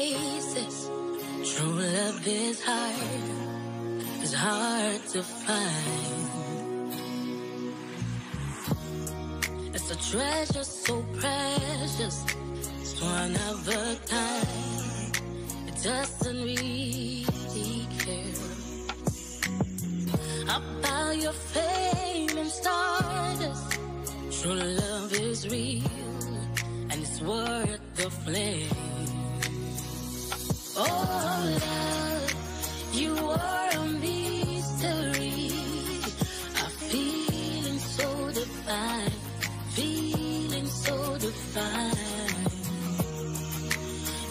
faces. True love is hard to find. It's a treasure so precious, it's one of a kind. It doesn't really care about your fame and status. True love is real, and it's worth the flame. Oh, love, you are a mystery. A feeling so divine, feeling so divine.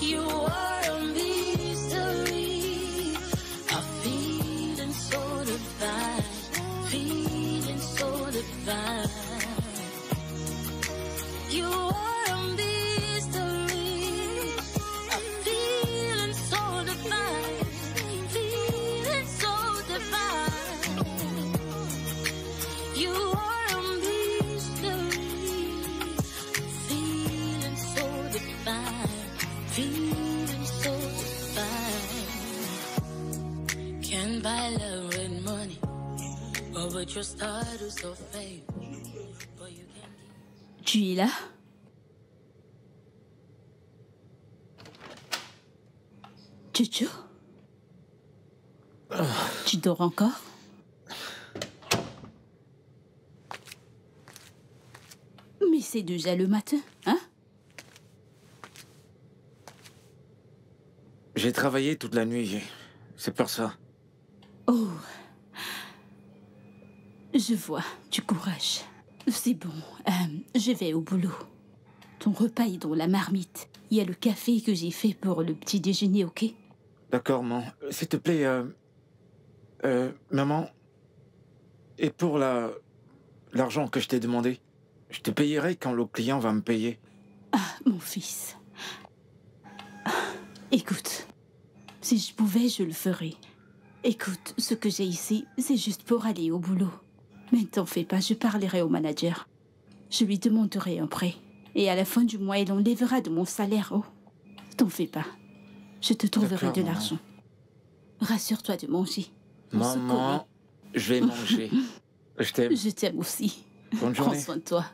You are a mystery. A feeling so divine, feeling so divine. You are a mystery, a feeling so divine, feeling so divine. You are a mystery, feeling so divine, feeling so divine. Can't buy love with money, or with your status or fame. Tu es là? Jojo? Tu dors encore? Mais c'est déjà le matin, hein? J'ai travaillé toute la nuit, c'est pour ça. Oh. Je vois, du courage. C'est bon, je vais au boulot. Ton repas est dans la marmite. Il y a le café que j'ai fait pour le petit déjeuner, ok? D'accord, maman. S'il te plaît, maman, et pour l'argent que je t'ai demandé, je te payerai quand le client va me payer. Ah, mon fils. Écoute, si je pouvais, je le ferais. Écoute, ce que j'ai ici, c'est juste pour aller au boulot. Mais ne t'en fais pas, je parlerai au manager. Je lui demanderai un prêt. Et à la fin du mois, il enlèvera de mon salaire. Oh, t'en fais pas. Je te trouverai de l'argent. Rassure-toi de manger. Maman, je vais manger. Je t'aime. Je t'aime aussi. Bonne journée. Prends soin de toi.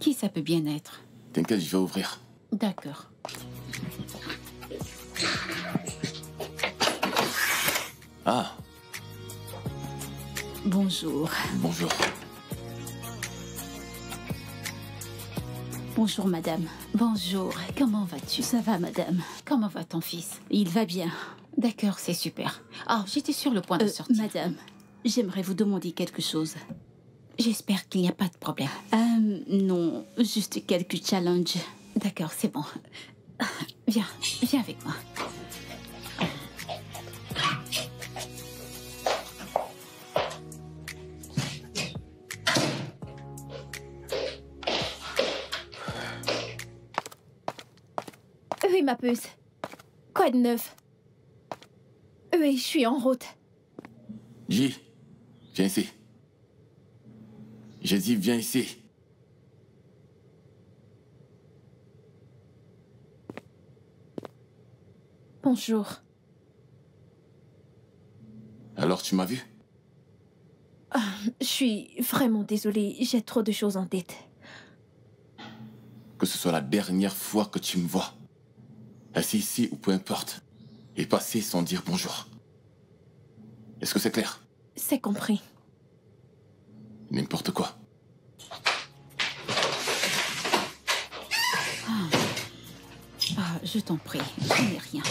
Qui ça peut bien être? T'inquiète, je vais ouvrir. D'accord. Ah. Bonjour. Bonjour. Bonjour, madame. Bonjour, comment vas-tu? Ça va, madame? Comment va ton fils? Il va bien. D'accord, c'est super. Ah, j'étais sur le point de sortir. Madame, j'aimerais vous demander quelque chose. J'espère qu'il n'y a pas de problème. Non, juste quelques challenges. D'accord, c'est bon. Viens avec moi. Oui, ma puce. Quoi de neuf? Oui, je suis en route. J, viens ici. J'ai dit, viens ici. Bonjour. Alors, tu m'as vu? Je suis vraiment désolée, j'ai trop de choses en tête. Que ce soit la dernière fois que tu me vois. Assis ici ou peu importe. Et passer sans dire bonjour. Est-ce que c'est clair? C'est compris. N'importe quoi. Je t'en prie, je n'ai rien.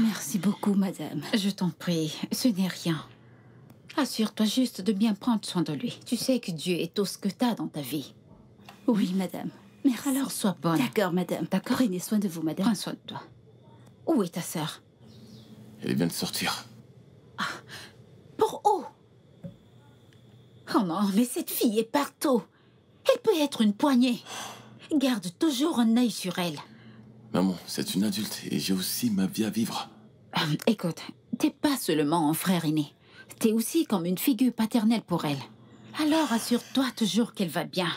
Merci beaucoup, madame. Je t'en prie, ce n'est rien. Assure-toi juste de bien prendre soin de lui. Tu sais que Dieu est tout ce que t'as dans ta vie. Oui, madame. Merci. Alors sois bonne. D'accord, madame. D'accord. Prenez soin de vous, madame. Prends soin de toi. Où est ta sœur? Elle vient de sortir. Pour où? Oh non, mais cette fille est partout. Elle peut être une poignée. Garde toujours un œil sur elle. Maman, c'est une adulte et j'ai aussi ma vie à vivre. Écoute, t'es pas seulement un frère aîné. T'es aussi comme une figure paternelle pour elle. Alors assure-toi toujours qu'elle va bien.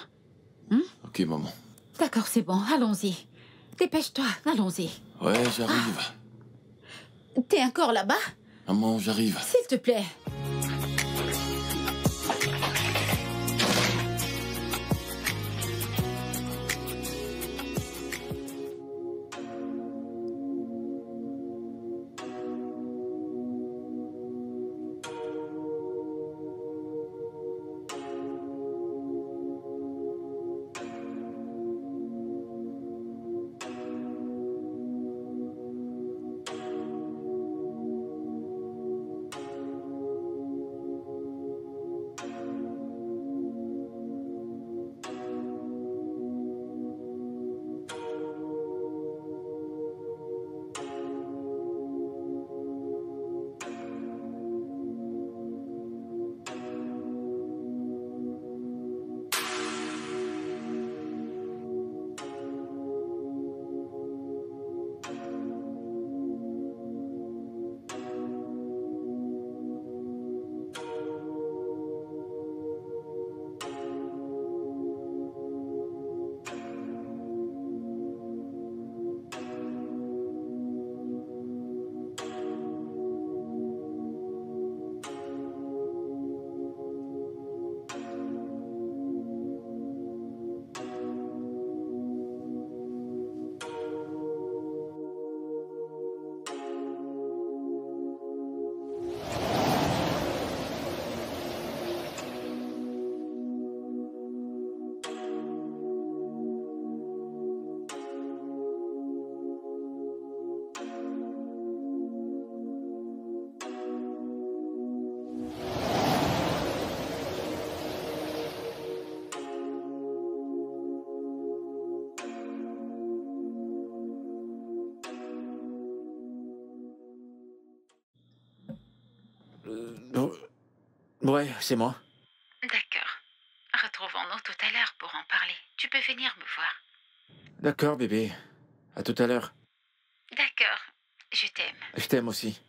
Ok, maman. D'accord, c'est bon, allons-y. Dépêche-toi, allons-y. Ouais, j'arrive. T'es encore là-bas? Maman, j'arrive. S'il te plaît. Ouais, c'est moi. D'accord. Retrouvons-nous tout à l'heure pour en parler. Tu peux venir me voir. D'accord, bébé. À tout à l'heure. D'accord. Je t'aime. Je t'aime aussi.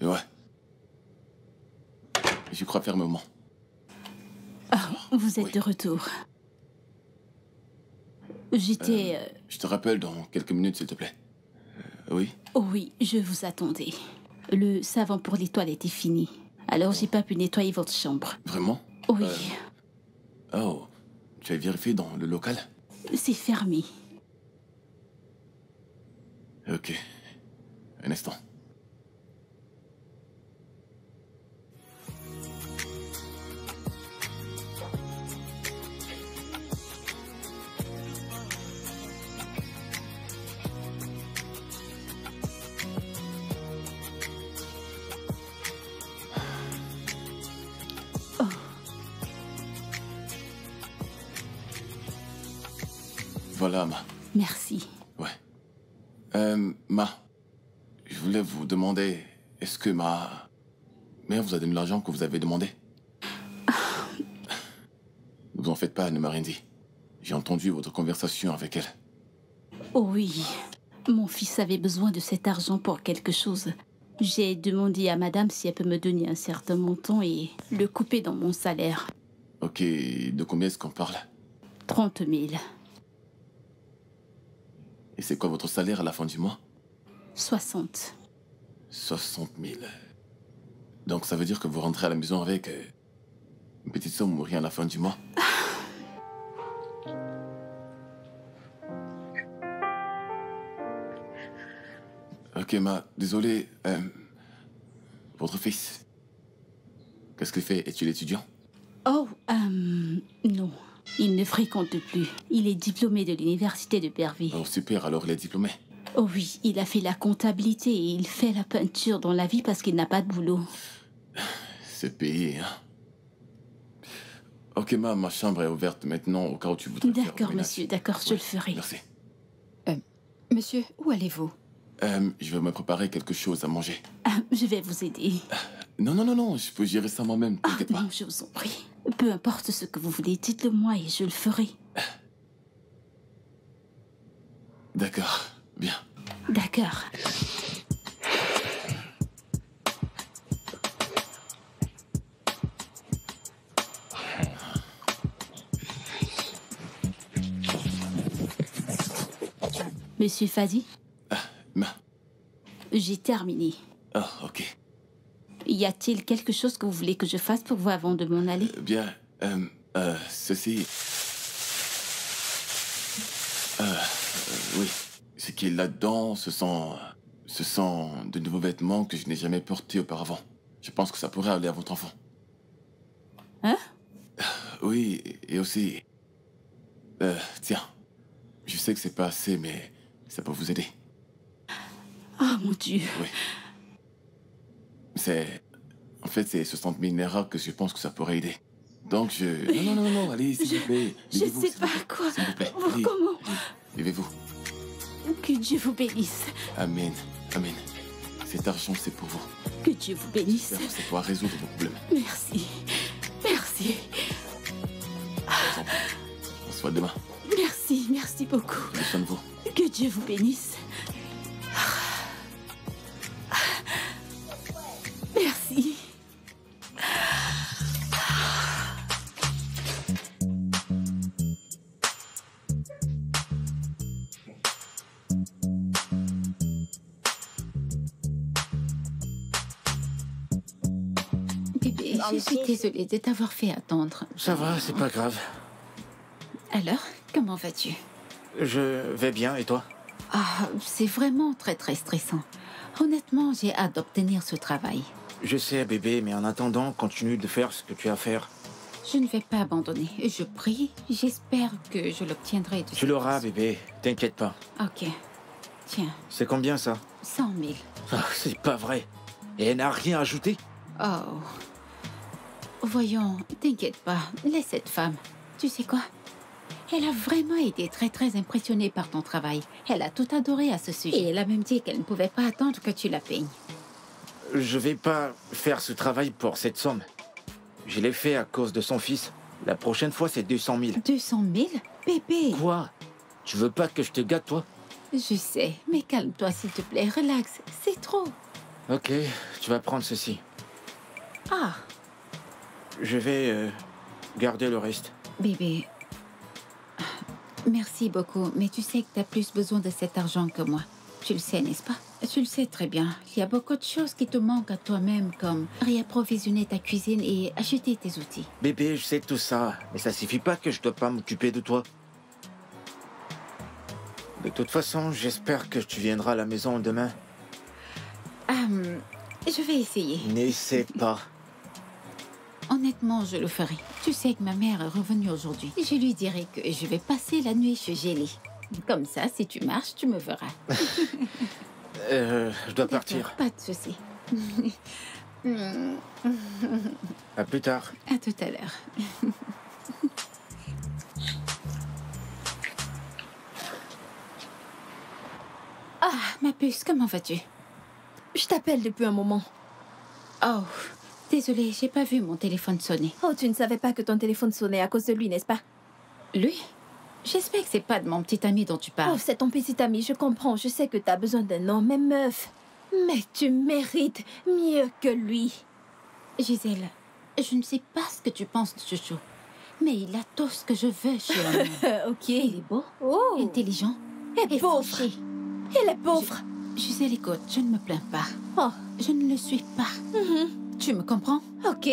Ouais. J'y crois fermement. Vous êtes Oui. de retour. J'étais... Je te rappelle dans quelques minutes, s'il te plaît. Oui? Oh oui, je vous attendais. Le savon pour les toilettes est fini. Alors j'ai pas pu nettoyer votre chambre. Vraiment? Oui, Oh, tu as vérifié dans le local? c'est fermé. Ok. Un instant. Voilà, Ma. Merci. Ouais. Ma, je voulais vous demander, est-ce que ma mère vous a donné l'argent que vous avez demandé? Ne vous en faites pas, elle ne m'a rien dit. J'ai entendu votre conversation avec elle. Oh oui, Mon fils avait besoin de cet argent pour quelque chose. J'ai demandé à madame si elle peut me donner un certain montant et le couper dans mon salaire. Ok, de combien est-ce qu'on parle? 30 000. Et c'est quoi votre salaire à la fin du mois? 60. 60 000. Donc ça veut dire que vous rentrez à la maison avec une petite somme ou rien à la fin du mois? Ok, ma, désolé. Votre fils, qu'est-ce qu'il fait? Est-il étudiant? Oh, non. Il ne fréquente plus. Il est diplômé de l'université de Bervie. Oh, super, alors il est diplômé. Oh oui, il a fait la comptabilité et il fait la peinture dans la vie parce qu'il n'a pas de boulot. C'est payé, hein? Ok, ma chambre est ouverte maintenant au cas où tu voudrais faire le D'accord, ménage. monsieur, d'accord, je Oui, le ferai. Merci. Monsieur, où allez-vous? Je vais me préparer quelque chose à manger. Ah, je vais vous aider. Non, je peux gérer ça moi-même, Ah, t'inquiète pas. non, je vous en prie. Peu importe ce que vous voulez, dites-le moi et je le ferai. D'accord, bien. D'accord. Monsieur Fadi, Ma... j'ai terminé. Ah, ok. Y a-t-il quelque chose que vous voulez que je fasse pour vous avant de m'en aller? Bien, ceci... oui. Ce qui est là-dedans, ce sont de nouveaux vêtements que je n'ai jamais portés auparavant. Je pense que ça pourrait aller à votre enfant. Hein? Oui, et aussi... tiens, je sais que c'est pas assez, mais ça peut vous aider. Oh mon Dieu. Oui. En fait, c'est 60 000 Naira que je pense que ça pourrait aider. Donc je... Non, allez, s'il vous plaît. Je Levez-vous, sais s'il vous pas plaît. quoi. S'il vous plaît, Vous, allez, comment? allez, levez-vous. Que Dieu vous bénisse. Amen, amen. Cet argent, c'est pour vous. Que Dieu vous bénisse. J'espère que ça pourra résoudre vos problèmes. Merci. Merci. On se voit demain. Merci, merci beaucoup. Prenez soin de vous. Que Dieu vous bénisse. Merci. Bébé, je suis désolée de t'avoir fait attendre. Ça va, c'est pas grave. Alors, comment vas-tu? Je vais bien, et toi? Ah, c'est vraiment très très stressant. Honnêtement, j'ai hâte d'obtenir ce travail. Je sais, bébé, mais en attendant, continue de faire ce que tu as à faire. Je ne vais pas abandonner. Je prie, j'espère que je l'obtiendrai. Tu l'auras, bébé, t'inquiète pas. Ok. Tiens, C'est combien, ça? 100 000. Ah, c'est pas vrai. Et elle n'a rien ajouté? Oh. Voyons, t'inquiète pas. Laisse cette femme. Tu sais quoi? Elle a vraiment été très très impressionnée par ton travail. Elle a tout adoré à ce sujet. Et elle a même dit qu'elle ne pouvait pas attendre que tu la peignes. Je vais pas faire ce travail pour cette somme. Je l'ai fait à cause de son fils. La prochaine fois, c'est 200 000. 200 000? Bébé! Quoi? Tu veux pas que je te gâte, toi? Je sais, mais calme-toi s'il te plaît. Relax, c'est trop. Ok, tu vas prendre ceci. Ah, Je vais garder le reste. bébé. Merci beaucoup, mais tu sais que tu as plus besoin de cet argent que moi. Tu le sais, n'est-ce pas? Tu le sais très bien. Il y a beaucoup de choses qui te manquent à toi-même, comme réapprovisionner ta cuisine et acheter tes outils. Bébé, je sais tout ça, mais ça suffit pas que je dois pas m'occuper de toi. De toute façon, j'espère que tu viendras à la maison demain. Je vais essayer. N'essaie pas. Honnêtement, je le ferai. Tu sais que ma mère est revenue aujourd'hui. Je lui dirai que je vais passer la nuit chez Gélie. Comme ça, si tu marches, tu me verras. Je dois partir. Pas de souci. À plus tard. À tout à l'heure. Ah, ma puce, comment vas-tu? Je t'appelle depuis un moment. Oh, désolée, j'ai pas vu mon téléphone sonner. Oh, tu ne savais pas que ton téléphone sonnait à cause de lui, n'est-ce pas? Lui? J'espère que c'est pas de mon petit ami dont tu Oh, parles. c'est ton petit ami, je comprends. Je sais que t'as besoin d'un homme, mais meuf. Mais tu mérites mieux que lui. Gisèle, je ne sais pas ce que tu penses de Chouchou, mais il a tout ce que je veux chez un homme. Ok. Il est beau, Oh. intelligent Et pauvre. fauché. Il est pauvre. Gisèle, écoute, je ne me plains pas. Oh. Je ne le suis pas. Tu me comprends? Ok.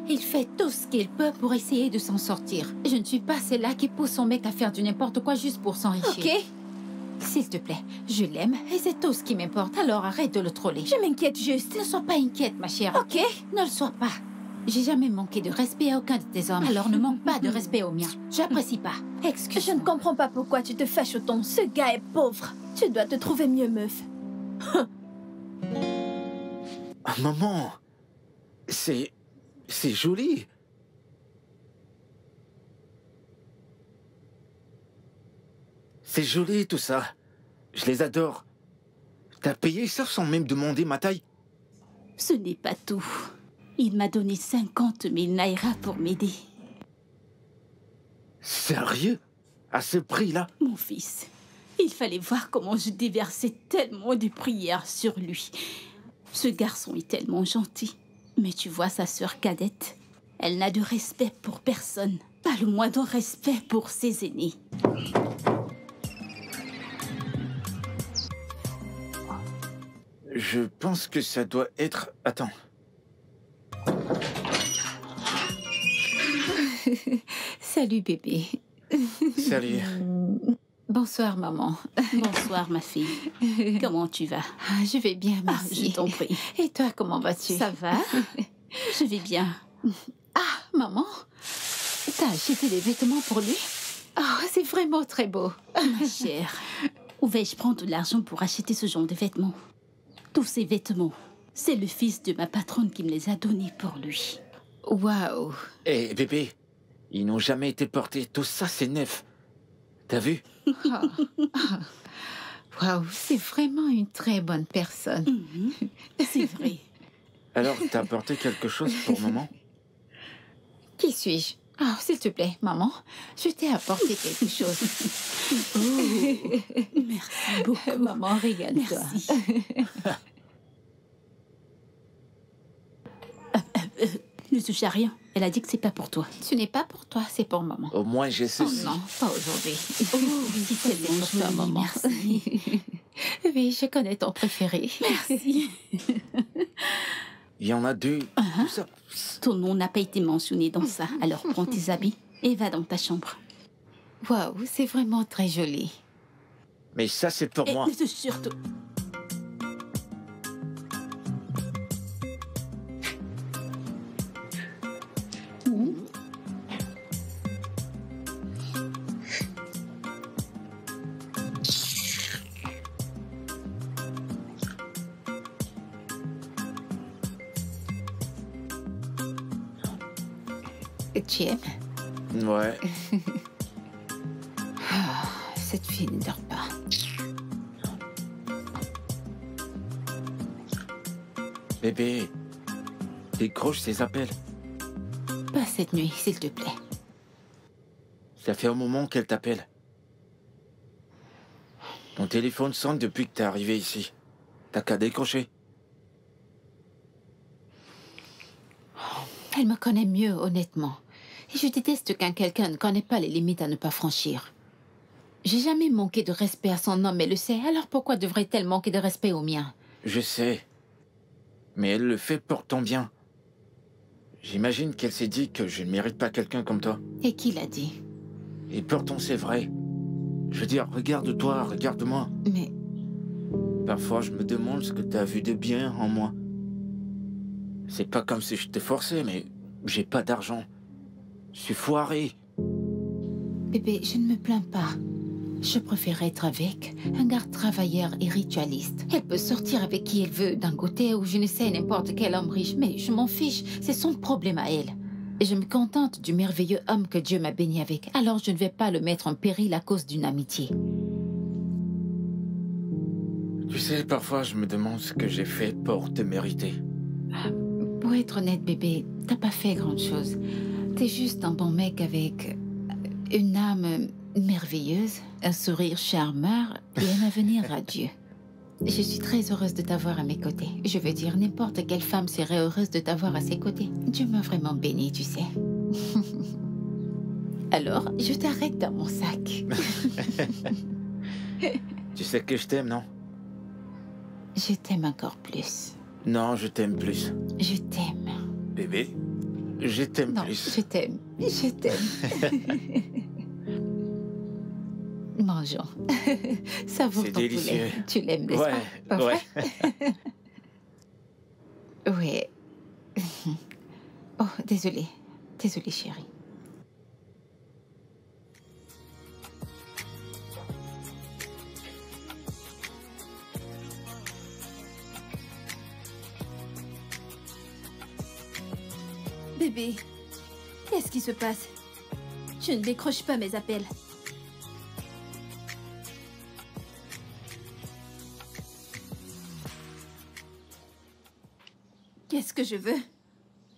Il fait tout ce qu'il peut pour essayer de s'en sortir. Je ne suis pas celle-là qui pousse son mec à faire du n'importe quoi juste pour s'enrichir. Ok. S'il te plaît, je l'aime et c'est tout ce qui m'importe, alors arrête de le troller. Je m'inquiète juste. Ne sois pas inquiète, ma chère. Ok. Ne le sois pas. J'ai jamais manqué de respect à aucun de tes hommes, alors ne manque pas de respect au mien. J'apprécie pas. Je Excuse-moi. ne comprends pas pourquoi tu te fâches autant. Ce gars est pauvre. Tu dois te trouver mieux, meuf. Ah, maman, c'est joli. C'est joli tout ça. Je les adore. T'as payé ça sans même demander ma taille? Ce n'est pas tout. Il m'a donné 50 000 naira pour m'aider. Sérieux? À ce prix-là? Mon fils, il fallait voir comment je déversais tellement de prières sur lui. Ce garçon est tellement gentil. Mais tu vois sa sœur cadette, elle n'a de respect pour personne. Pas le moindre respect pour ses aînés. Je pense que ça doit être... Attends. Salut, bébé. Salut. Bonsoir, maman. Bonsoir, ma fille. Comment tu vas? Ah, je vais bien, Ah, merci. je t'en prie. Et toi, comment vas-tu? Ça va? Je vais bien. Ah, maman, t'as acheté des vêtements pour lui? Oh, c'est vraiment très beau. Ma chère, où vais-je prendre de l'argent pour acheter ce genre de vêtements? Tous ces vêtements, c'est le fils de ma patronne qui me les a donnés pour lui. Waouh. Eh, bébé, ils n'ont jamais été portés. Tout ça, c'est neuf. T'as vu? Waouh, c'est vraiment une très bonne personne. C'est vrai. Alors, t'as apporté quelque chose pour maman? Qui suis-je? Oh, s'il te plaît, maman, je t'ai apporté quelque chose. Merci beaucoup. Maman, regarde-toi. Merci. Ne touche à rien. Elle a dit que c'est pas pour toi. Ce n'est pas pour toi, c'est pour maman. Au moins, j'ai Oh ceci. non, pas aujourd'hui. C'est tellement pour toi, joli, maman. merci. Oui, je connais ton préféré. Merci. Il y en a deux. Tout ça. Ton nom n'a pas été mentionné dans ça. Alors prends tes habits et va dans ta chambre. Waouh, c'est vraiment très joli. Mais ça, c'est pour Et moi. surtout... Tu aimes? Ouais. Cette fille ne dort pas. Bébé, décroche ces appels. Pas cette nuit, s'il te plaît. Ça fait un moment qu'elle t'appelle. Ton téléphone sonne depuis que t'es arrivé ici. T'as qu'à décrocher. Elle me connaît mieux, honnêtement. Et je déteste quand quelqu'un ne connaît pas les limites à ne pas franchir. J'ai jamais manqué de respect à son homme, elle le sait. Alors pourquoi devrait-elle manquer de respect au mien? Je sais. Mais elle le fait pour ton bien. J'imagine qu'elle s'est dit que je ne mérite pas quelqu'un comme toi. Et qui l'a dit? Et pourtant, c'est vrai. Je veux dire, regarde-toi, regarde-moi. Mais Parfois, je me demande ce que t'as vu de bien en moi. C'est pas comme si je te forçais, mais j'ai pas d'argent. Je suis foiré. bébé, je ne me plains pas. Je préfère être avec un garde travailleur et ritualiste. Elle peut sortir avec qui elle veut, d'un côté ou je ne sais, n'importe quel homme riche, mais je m'en fiche, c'est son problème à elle. Et je me contente du merveilleux homme que Dieu m'a béni avec, alors je ne vais pas le mettre en péril à cause d'une amitié. Tu sais, parfois, je me demande ce que j'ai fait pour te mériter. Pour être honnête, bébé, t'as pas fait grand-chose. T'es juste un bon mec avec une âme merveilleuse, un sourire charmeur et un avenir radieux. Je suis très heureuse de t'avoir à mes côtés. Je veux dire, n'importe quelle femme serait heureuse de t'avoir à ses côtés. Dieu m'a vraiment bénie, tu sais. Alors, je t'arrête dans mon sac. Tu sais que je t'aime, non? Je t'aime encore plus. Non, je t'aime plus. Je t'aime. Bébé, je t'aime Non, plus. je t'aime. Je t'aime. Mangeons. Savoure C'est ton délicieux. poulet. Tu l'aimes, n'est-ce Ouais, pas? Pas ouais. vrai? Oui. Oh, désolée. Désolée, chérie. Bébé, qu'est-ce qui se passe? Tu ne décroches pas mes appels. Qu'est-ce que je veux?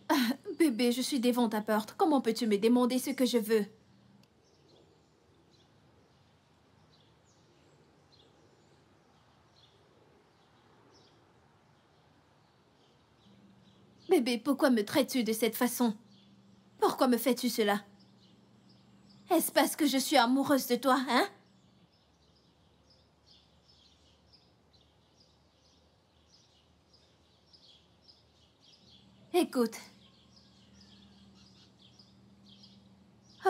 Ah, bébé, je suis devant ta porte. Comment peux-tu me demander ce que je veux? Bébé, pourquoi me traites-tu de cette façon? Pourquoi me fais-tu cela? Est-ce parce que je suis amoureuse de toi, hein? Écoute.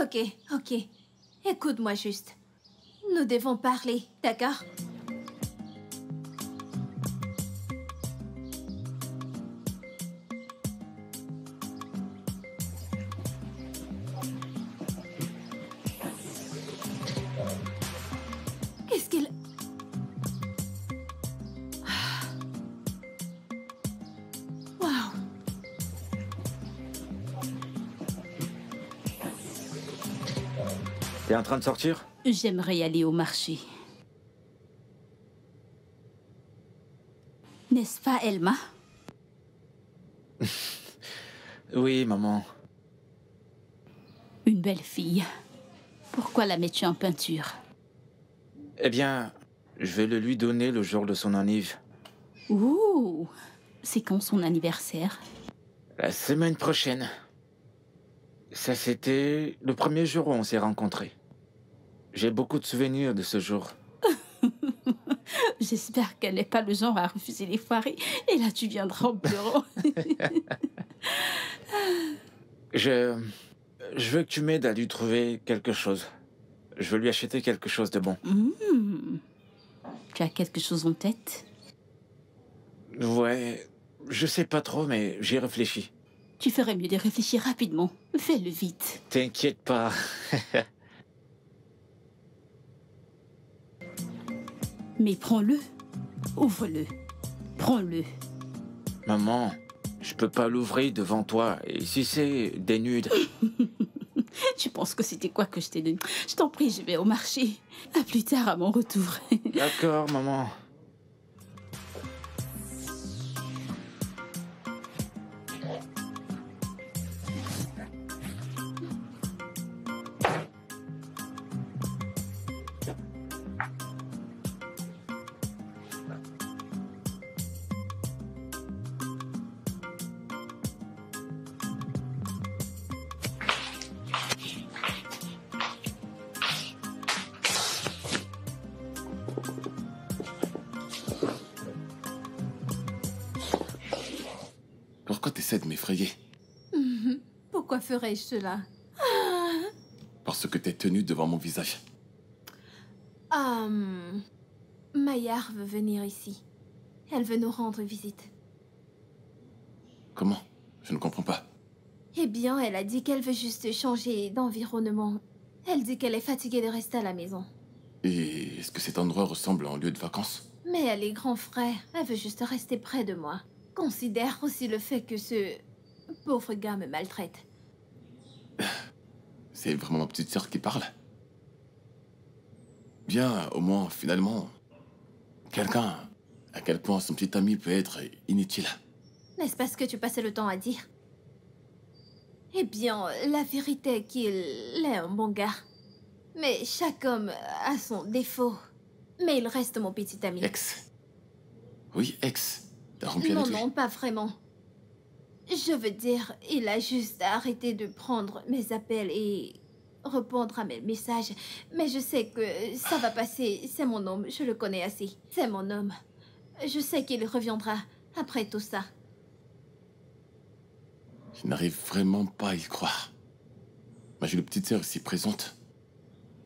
Ok, ok. Écoute-moi juste. Nous devons parler, d'accord? Qu'est-ce qu'il... Waouh! T'es en train de sortir? J'aimerais aller au marché. N'est-ce pas, Elma? Oui, maman. Une belle fille. Pourquoi la mets-tu en peinture? Eh bien, je vais le lui donner le jour de son anniv. Ouh! C'est quand son anniversaire? La semaine prochaine. Ça, c'était le premier jour où on s'est rencontrés. J'ai beaucoup de souvenirs de ce jour. J'espère qu'elle n'est pas le genre à refuser les soirées. Et là, tu viendras en pleurant. Je veux que tu m'aides à lui trouver quelque chose. Je veux lui acheter quelque chose de bon. Tu as quelque chose en tête? Ouais, je sais pas trop, mais j'y réfléchis. Tu ferais mieux de réfléchir rapidement. Fais-le vite. T'inquiète pas. Mais prends-le. Ouvre-le. Prends-le. Maman, je peux pas l'ouvrir devant toi. Et si c'est des nudes? Tu penses que c'était quoi que je t'ai donné? Je t'en prie, je vais au marché. À plus tard, à mon retour. D'accord, maman. Pourquoi t'essaies de m'effrayer? Pourquoi ferais-je cela? Parce que t'es tenue devant mon visage. Maillard veut venir ici. Elle veut nous rendre visite. Comment? Je ne comprends pas. Eh bien, elle a dit qu'elle veut juste changer d'environnement. Elle dit qu'elle est fatiguée de rester à la maison. Et est-ce que cet endroit ressemble à un lieu de vacances? Mais elle est grand frère. Elle veut juste rester près de moi. Considère aussi le fait que ce pauvre gars me maltraite. C'est vraiment ma petite sœur qui parle. Bien, au moins, finalement, quelqu'un, à quel point son petit ami peut être inutile. N'est-ce pas ce que tu passais le temps à dire? Eh bien, la vérité est qu'il est un bon gars. Mais chaque homme a son défaut. Mais il reste mon petit ami. Ex. Oui, ex. T'as rompu Non, avec lui. non, pas vraiment. Je veux dire, il a juste arrêté de prendre mes appels et répondre à mes messages. Mais je sais que ça va passer. C'est mon homme, je le connais assez. C'est mon homme. Je sais qu'il reviendra après tout ça. Je n'arrive vraiment pas à y croire. Moi, j'ai une petite sœur ici présente.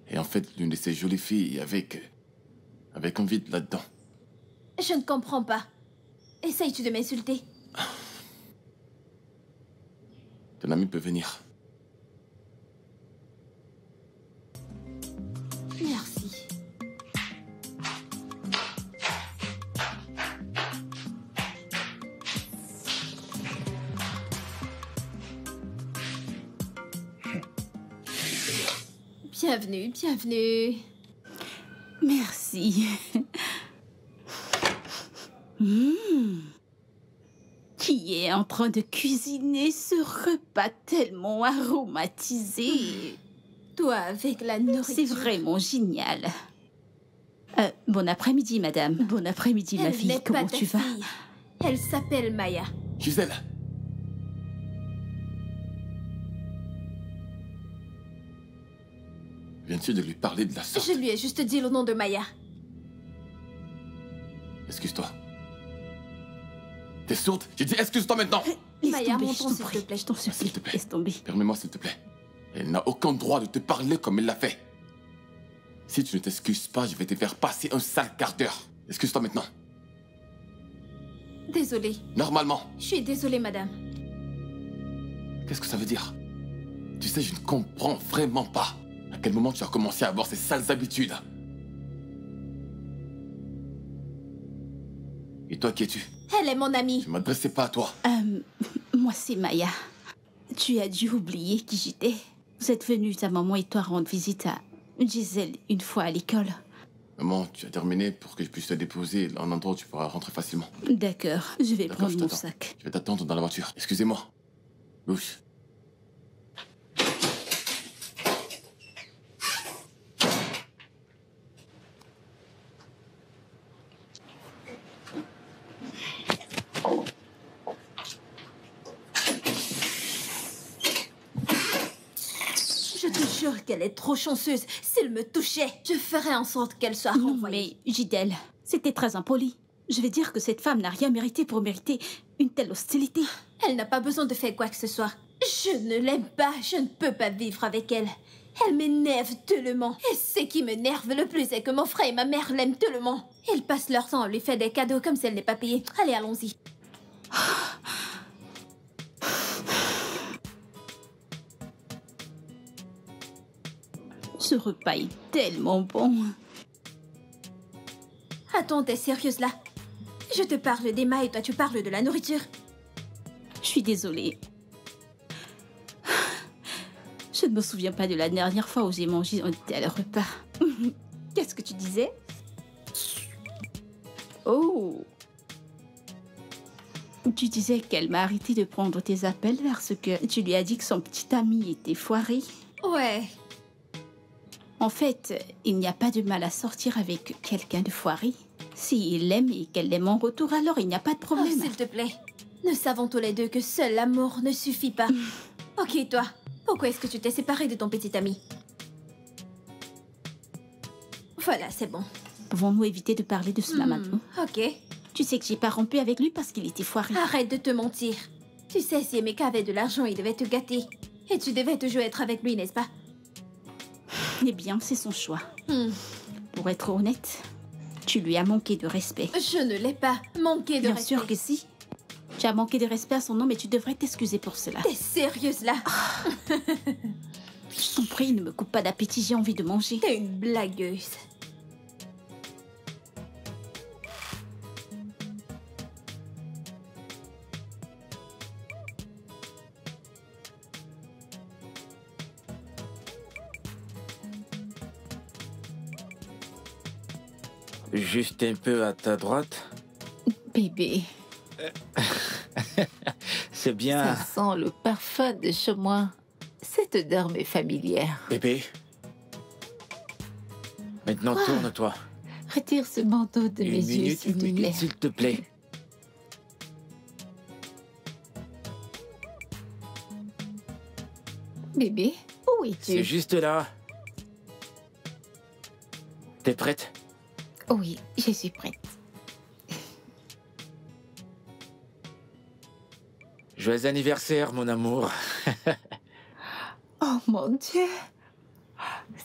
Et en fait, l'une de ces jolies filles avec un vide là-dedans. Je ne comprends pas. Essayes-tu de m'insulter? Ton ami peut venir. Merci. Bienvenue, bienvenue. Merci. Qui est en train de cuisiner ce repas tellement aromatisé? Toi avec la nourriture. C'est vraiment génial. Bon après-midi, madame. Bon après-midi, ma Elle fille. n'est pas Comment ta tu vas? fille. Elle s'appelle Maya. Gisèle! Viens-tu de lui parler de la sorte? Je lui ai juste dit le nom de Maya. Excuse-toi. T'es sourde? J'ai dit excuse-toi maintenant! Laisse Maya, tomber, montons, je t'en s'il te prie. plaît. Je t'en S'il supplie. te plaît. Laisse tomber. Permets-moi, s'il te plaît. Elle n'a aucun droit de te parler comme elle l'a fait. Si tu ne t'excuses pas, je vais te faire passer un sale quart d'heure. Excuse-toi maintenant. Désolée. Normalement. Je suis désolée, madame. Qu'est-ce que ça veut dire? Tu sais, je ne comprends vraiment pas. À quel moment tu as commencé à avoir ces sales habitudes? Et toi, qui es-tu? Elle est mon amie. Je ne m'adressais pas à toi. Moi, c'est Maya. Tu as dû oublier qui j'étais. Vous êtes venus, ta maman et toi, rendre visite à Gisèle une fois à l'école. Maman, tu as terminé pour que je puisse te déposer à un endroit où tu pourras rentrer facilement. D'accord, je vais D'accord, prendre je mon t'attends. sac. Je vais t'attendre dans la voiture. Excusez-moi. Bouge. Je te jure qu'elle est trop chanceuse. S'il me touchait, je ferais en sorte qu'elle soit Non, renvoyée. mais Gisèle, c'était très impoli. Je vais dire que cette femme n'a rien mérité pour mériter une telle hostilité. Elle n'a pas besoin de faire quoi que ce soit. Je ne l'aime pas. Je ne peux pas vivre avec elle. Elle m'énerve tellement. Et ce qui m'énerve le plus est que mon frère et ma mère l'aiment tellement. Ils passent leur temps à lui faire des cadeaux comme si elle n'est pas payée. Allez, allons-y. Ce repas est tellement bon. Attends, t'es sérieuse là? Je te parle d'Emma et toi tu parles de la nourriture. Je suis désolée. Je ne me souviens pas de la dernière fois où j'ai mangé un tel repas. Qu'est-ce que tu disais? Oh! Tu disais qu'elle m'a arrêté de prendre tes appels parce que tu lui as dit que son petit ami était foiré. Ouais. En fait, il n'y a pas de mal à sortir avec quelqu'un de foiré. S'il l'aime et qu'elle l'aime en retour, alors il n'y a pas de Oh, problème. s'il te plaît. Nous savons tous les deux que seul l'amour ne suffit pas. Ok, toi. Pourquoi est-ce que tu t'es séparée de ton petit ami? Voilà, c'est bon. Pouvons-nous éviter de parler de cela maintenant? Ok. Tu sais que j'ai pas rompu avec lui parce qu'il était foiré. Arrête de te mentir. Tu sais, si Emeka avait de l'argent, il devait te gâter. Et tu devais toujours être avec lui, n'est-ce pas? Eh bien, c'est son choix. Hmm. Pour être honnête, tu lui as manqué de respect. Je ne l'ai pas manqué de Bien respect. sûr que si. Tu as manqué de respect à son nom, mais tu devrais t'excuser pour cela. T'es sérieuse là? Je t'en prie, ne me coupe pas d'appétit, j'ai envie de manger. T'es une blagueuse. Juste un peu à ta droite. Bébé, C'est bien. ça sent le parfum de chez moi. Cette odeur m'est familière. Bébé, Maintenant, Quoi? tourne-toi. Retire ce manteau de mes yeux, s'il te plaît. s'il te plaît. Bébé, où es-tu? C'est juste là. T'es prête? Oui, je suis prête. Joyeux anniversaire, mon amour. Oh mon Dieu,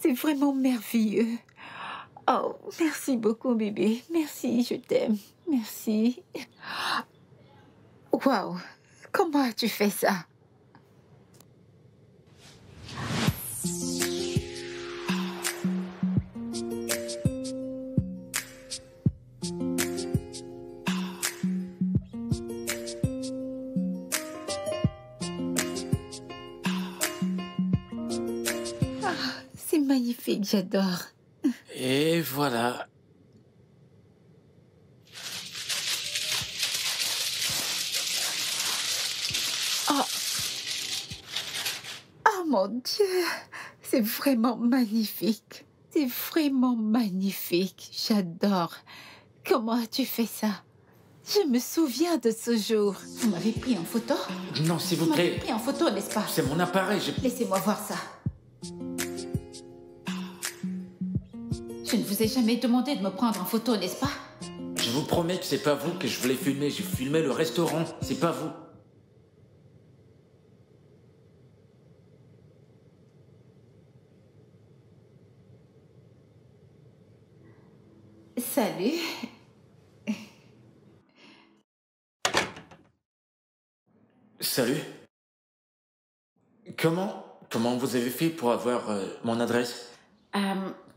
c'est vraiment merveilleux. Oh, merci beaucoup, bébé. Merci, je t'aime. Merci. Waouh, comment as-tu fait ça? C'est magnifique, j'adore. Et voilà. Oh. Oh mon Dieu, c'est vraiment magnifique. C'est vraiment magnifique. J'adore. Comment as-tu fait ça? Je me souviens de ce jour. Vous m'avez pris en photo? Non, s'il vous Vous m'avez plaît. pris en photo, n'est-ce pas? C'est mon appareil. Laissez-moi voir ça. Je ne vous ai jamais demandé de me prendre en photo, n'est-ce pas? Je vous promets que c'est pas vous que je voulais filmer. J'ai filmé le restaurant. C'est pas vous. Salut. Salut. Comment vous avez fait pour avoir mon adresse?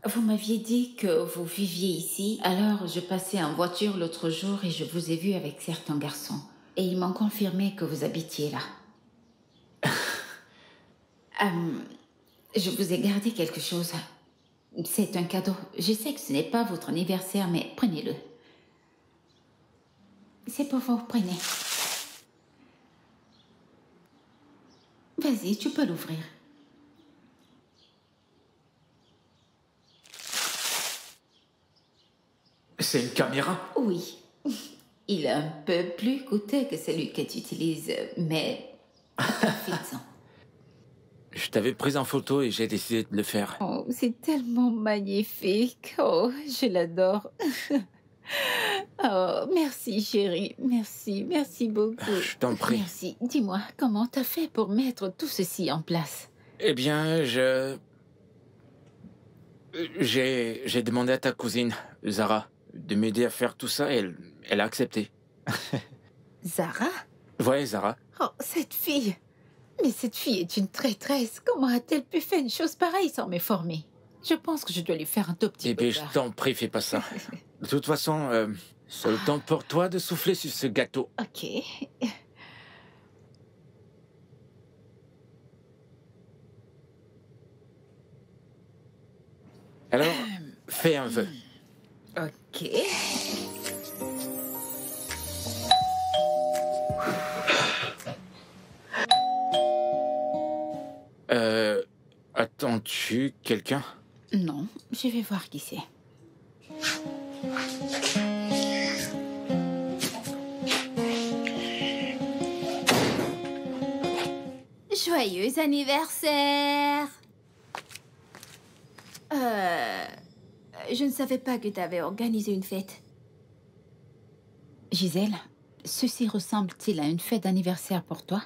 Vous m'aviez dit que vous viviez ici, alors je passais en voiture l'autre jour et je vous ai vu avec certains garçons. Et ils m'ont confirmé que vous habitiez là. Je vous ai gardé quelque chose. C'est un cadeau. Je sais que ce n'est pas votre anniversaire, mais prenez-le. C'est pour vous, prenez. Vas-y, tu peux l'ouvrir. C'est une caméra? Oui. Il est un peu plus coûteux que celui que tu utilises, mais profites-en. Je t'avais pris en photo et j'ai décidé de le faire. Oh, c'est tellement magnifique. Oh, je l'adore. Oh, merci chérie. Merci beaucoup. Je t'en prie. Merci. Dis-moi, comment t'as fait pour mettre tout ceci en place? Eh bien, j'ai demandé à ta cousine, Zara, de m'aider à faire tout ça et elle a accepté. Zara? Ouais, Zara. Oh, cette fille. Mais cette fille est une traîtresse. Comment a-t-elle pu faire une chose pareille sans m'informer? Je pense que je dois lui faire un tout petit Eh peu bien, je peur. t'en prie, fais pas ça. De toute façon, c'est le temps pour toi de souffler sur ce gâteau. Ok. Alors, fais un vœu. Ok. Attends-tu quelqu'un? Non, je vais voir qui c'est. Joyeux anniversaire! Je ne savais pas que tu avais organisé une fête. Gisèle, ceci ressemble-t-il à une fête d'anniversaire pour toi?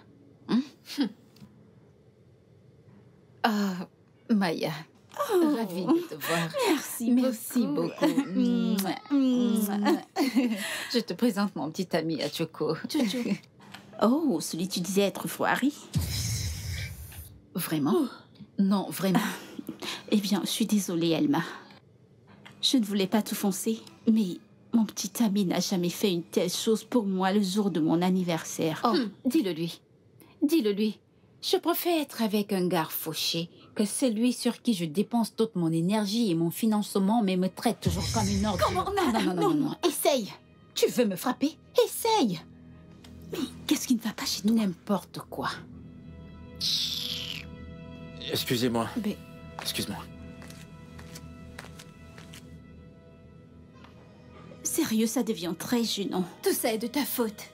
Ah, Maya, ravie de te voir. Merci beaucoup. Je te présente mon petit ami à Choco. Oh, celui que tu disais être foiré. Vraiment? Non, vraiment. Eh bien, je suis désolée, Elma. Je ne voulais pas t'offenser, mais mon petit ami n'a jamais fait une telle chose pour moi le jour de mon anniversaire. Oh, dis-le lui. Dis-le lui. Je préfère être avec un gars fauché que celui sur qui je dépense toute mon énergie et mon financement, mais me traite toujours comme une ordure. Comment? Non. Essaye. Tu veux me frapper? Essaye. Mais qu'est-ce qui ne va pas chez toi? N'importe quoi. Excusez-moi. Mais Excuse-moi. Sérieux, ça devient très gênant. Tout ça est de ta faute.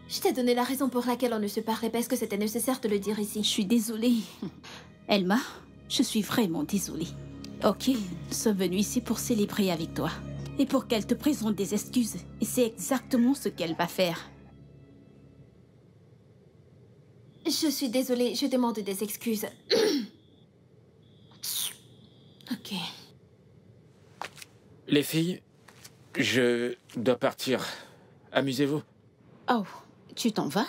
Je t'ai donné la raison pour laquelle on ne se parlait pas. Est-ce que c'était nécessaire de le dire ici? Je suis désolée. Elma, je suis vraiment désolée. Ok, nous sommes venus ici pour célébrer avec toi. Et pour qu'elle te présente des excuses. Et c'est exactement ce qu'elle va faire. Je suis désolée, je demande des excuses. Ok. Les filles, je dois partir. Amusez-vous. Oh, tu t'en vas?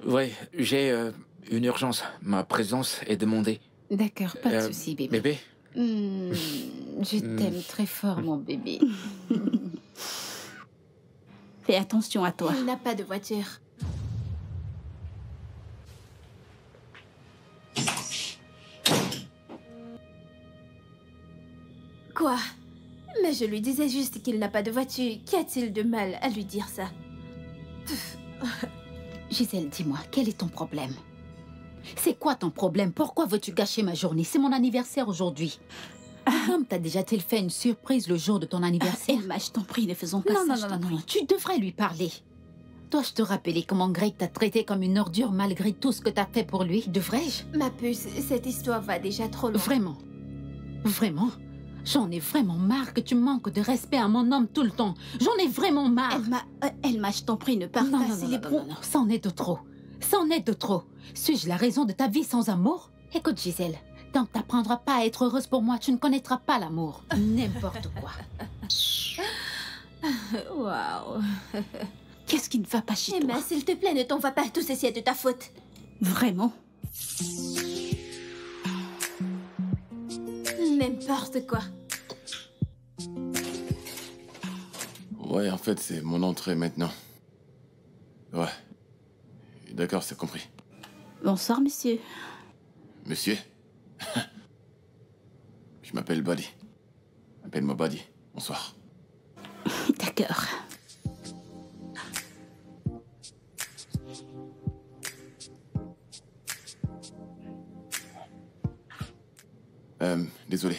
Ouais, j'ai une urgence. Ma présence est demandée. D'accord, pas de souci, bébé. Bébé? Je t'aime très fort, mon bébé. Fais attention à toi. Il n'a pas de voiture. Quoi? Mais je lui disais juste qu'il n'a pas de voiture. Qu'y a-t-il de mal à lui dire ça? Gisèle, dis-moi, quel est ton problème? C'est quoi ton problème? Pourquoi veux-tu gâcher ma journée? C'est mon anniversaire aujourd'hui. L'homme t'a déjà-t-il fait une surprise le jour de ton anniversaire? Elma, je t'en prie, ne faisons pas Non, ça. non, non, non, non, tu devrais lui parler. Dois-je te rappeler comment Greg t'a traité comme une ordure malgré tout ce que t'as fait pour lui? Devrais-je? Ma puce, cette histoire va déjà trop loin. Vraiment? Vraiment? J'en ai vraiment marre que tu manques de respect à mon homme tout le temps. J'en ai vraiment marre. Elma, je t'en prie, ne parle Non, pas. non, C'est non, les non, bros. non, non, c'en est de trop. C'en est de trop. Suis-je la raison de ta vie sans amour? Écoute, Gisèle, tant que t'apprendras pas à être heureuse pour moi, tu ne connaîtras pas l'amour. N'importe quoi. Waouh. Qu'est-ce qui ne va pas chez Emma, toi? s'il te plaît, ne t'en va pas. Tout ceci est de ta faute. Vraiment? N'importe quoi. Ouais, en fait, c'est mon entrée maintenant. Ouais. D'accord, c'est compris. Bonsoir, monsieur. Monsieur? Je m'appelle Buddy. Appelle-moi Buddy. Bonsoir. D'accord. Désolé.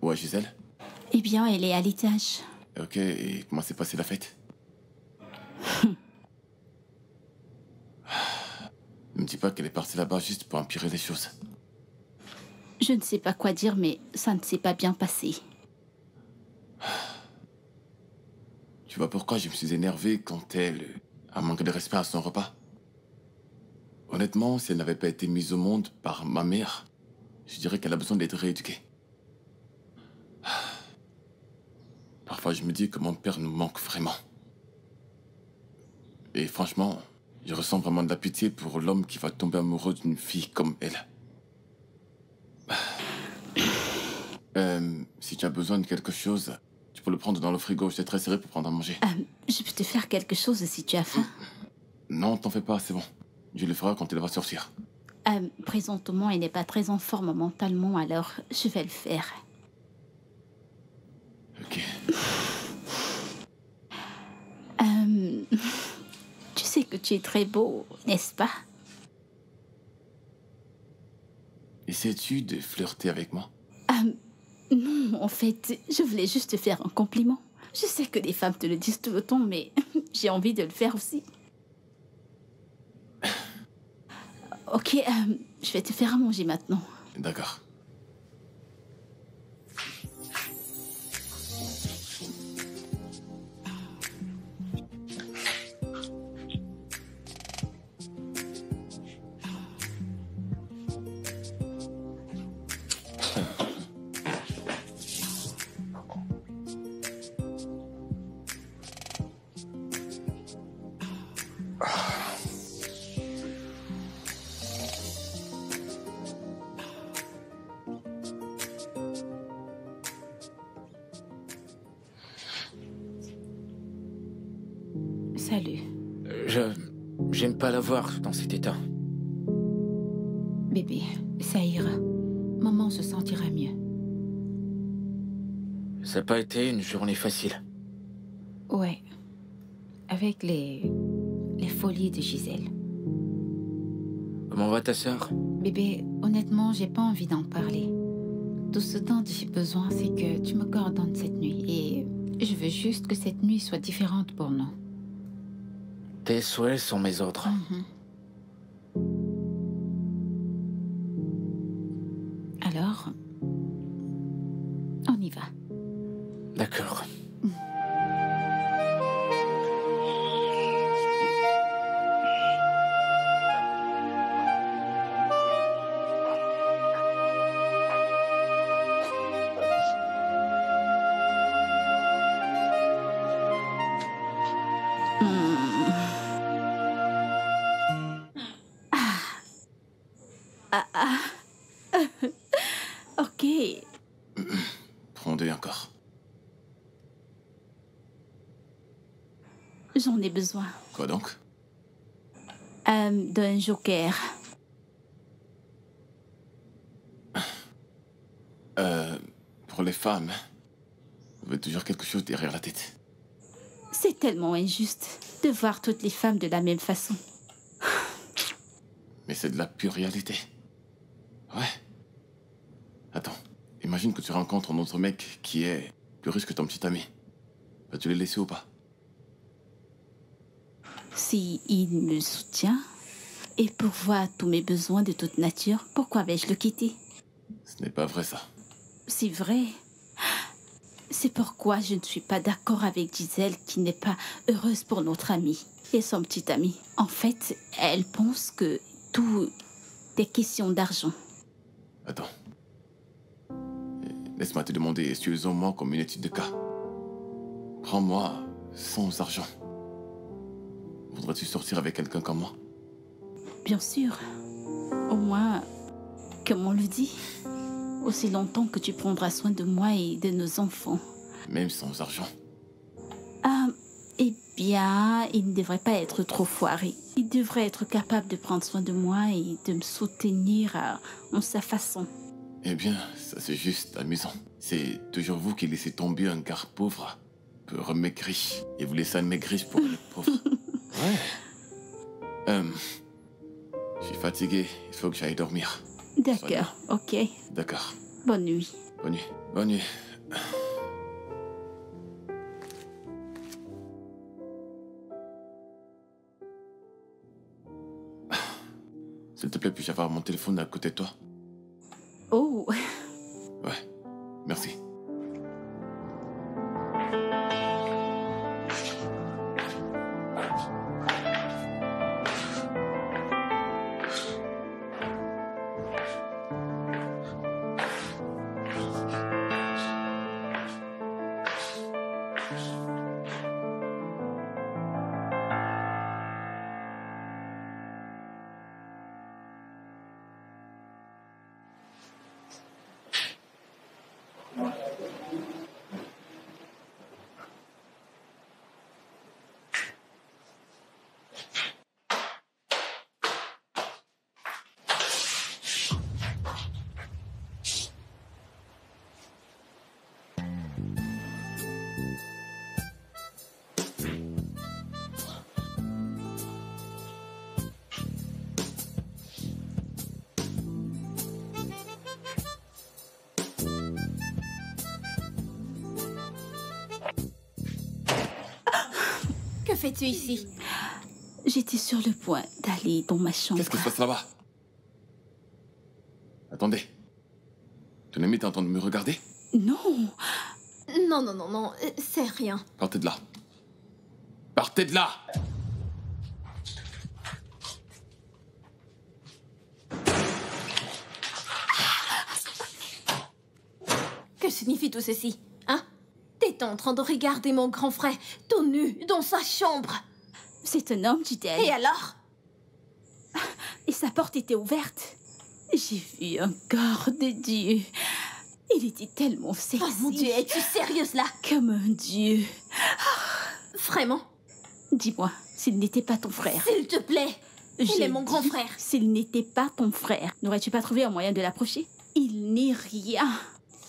Ouais, Gisèle? Eh bien, elle est à l'étage. Ok, et comment s'est passée la fête? Ne me dis pas qu'elle est partie là-bas juste pour empirer les choses. Je ne sais pas quoi dire, mais ça ne s'est pas bien passé. Tu vois pourquoi je me suis énervé quand elle a manqué de respect à son repas? Honnêtement, si elle n'avait pas été mise au monde par ma mère, je dirais qu'elle a besoin d'être rééduquée. Parfois, je me dis que mon père nous manque vraiment. Et franchement, je ressens vraiment de la pitié pour l'homme qui va tomber amoureux d'une fille comme elle. Si tu as besoin de quelque chose, tu peux le prendre dans le frigo. Je très serré pour prendre à manger. Je peux te faire quelque chose si tu as faim. Non, t'en fais pas, c'est bon. Je le ferai quand elle va sortir. Présentement, il n'est pas très en forme mentalement, alors je vais le faire. Ok. Tu sais que tu es très beau, n'est-ce pas? Essaies-tu de flirter avec moi? Non, en fait, je voulais juste te faire un compliment. Je sais que les femmes te le disent tout le temps, mais j'ai envie de le faire aussi. Ok, je vais te faire à manger maintenant. D'accord. Salut. J'aime pas la voir dans cet état. Bébé, ça ira. Maman se sentira mieux. Ça n'a pas été une journée facile. Ouais. Avec les folies de Gisèle. Comment va ta sœur? Bébé, honnêtement, j'ai pas envie d'en parler. Tout ce dont j'ai besoin, c'est que tu me coordonnes cette nuit et Je veux juste que cette nuit soit différente pour nous. Tes souhaits sont mes ordres. Alors, on y va. D'accord. Ok. Prends deux encore. J'en ai besoin. Quoi donc? D'un joker. Pour les femmes, vous avez toujours quelque chose derrière la tête. C'est tellement injuste de voir toutes les femmes de la même façon. Mais c'est de la pure réalité. Ouais. Attends, imagine que tu rencontres un autre mec qui est plus riche que ton petit ami. Vas-tu le laisser ou pas? Si il me soutient et pourvoit tous mes besoins de toute nature, pourquoi vais-je le quitter? Ce n'est pas vrai ça. C'est vrai. C'est pourquoi je ne suis pas d'accord avec Gisèle qui n'est pas heureuse pour notre amie et son petit ami. En fait, elle pense que tout est question d'argent. Attends. Laisse-moi te demander sérieusement comme une étude de cas. Prends-moi sans argent. Voudrais-tu sortir avec quelqu'un comme moi? Bien sûr. Au moins, comme on le dit, aussi longtemps que tu prendras soin de moi et de nos enfants. Même sans argent. Eh bien, il ne devrait pas être trop foiré. Il devrait être capable de prendre soin de moi et de me soutenir en sa façon. Eh bien, ça c'est juste amusant. C'est toujours vous qui laissez tomber un gars pauvre, peu remaigri, et vous laissez un maigri pour les pauvres. Ouais. Je suis fatigué, il faut que j'aille dormir. D'accord, ok. D'accord. Bonne nuit. Bonne nuit. Bonne nuit. S'il te plaît, puis-je avoir mon téléphone à côté de toi? Oh, Ouais, merci. Que fais-tu ici? j'étais sur le point d'aller dans ma chambre. Qu'est-ce qui se passe là-bas? Attendez. Ton ami est en train de me regarder? Non, Non, non, non, non, c'est rien. Partez de là. Partez de là! Que signifie tout ceci, hein? T'es en train de regarder mon grand frère tout nu dans sa chambre. c'est un homme, dit-elle. Et alors? Et sa porte était ouverte. J'ai vu un corps de Dieu. Il était tellement sexy. Oh mon Dieu, es-tu sérieuse là? Comme un dieu. Vraiment? Dis-moi, s'il n'était pas ton frère. S'il te plaît. Il J'ai est mon grand dit, frère. S'il n'était pas ton frère, n'aurais-tu pas trouvé un moyen de l'approcher? Il n'est rien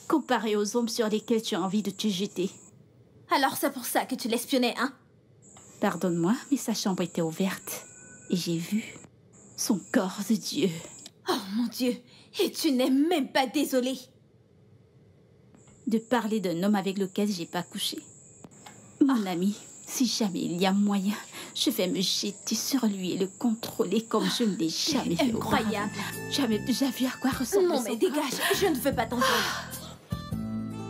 comparé aux hommes sur lesquels tu as envie de te jeter. Alors c'est pour ça que tu l'espionnais, hein? Pardonne-moi, mais sa chambre était ouverte. Et j'ai vu son corps de Dieu. Oh mon Dieu, et tu n'es même pas désolée. De parler d'un homme avec lequel j'ai pas couché. Mon ami, si jamais il y a moyen, je vais me jeter sur lui et le contrôler comme je ne l'ai jamais fait auparavant. Incroyable. Jamais déjà vu à quoi ressemble Non, son mais corps. dégage, je ne veux pas t'entendre.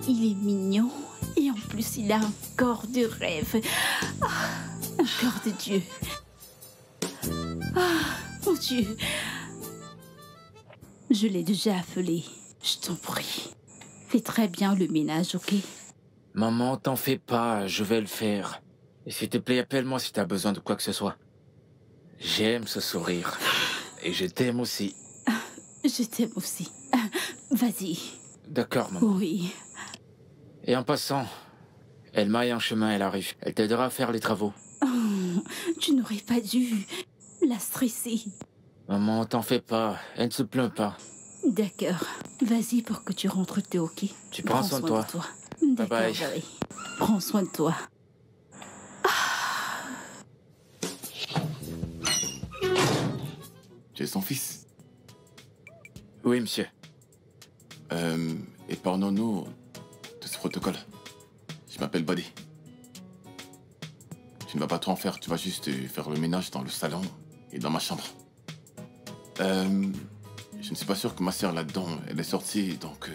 Il est mignon et en plus il a un corps de rêve. Un corps de Dieu. Mon Dieu. Je l'ai déjà appelé. Je t'en prie. Fais très bien le ménage, ok? Maman, t'en fais pas, je vais le faire. Et s'il te plaît, appelle-moi si t'as besoin de quoi que ce soit. J'aime ce sourire. Et je t'aime aussi. Je t'aime aussi. Vas-y. D'accord, maman. Oui. Et en passant, elle maille un chemin, elle arrive. Elle t'aidera à faire les travaux. Tu n'aurais pas dû la stresser. Maman, t'en fais pas, elle ne se plaint pas. D'accord. Vas-y pour que tu rentres, t'es ok? Tu prends soin de toi. D'accord, bye. Valérie. Prends soin de toi. Tu es son fils. Oui, monsieur. Et parlons-nous de ce protocole. Je m'appelle Buddy. Tu ne vas pas trop en faire, tu vas juste faire le ménage dans le salon et dans ma chambre. Je ne suis pas sûr que ma sœur là-dedans, elle est sortie, donc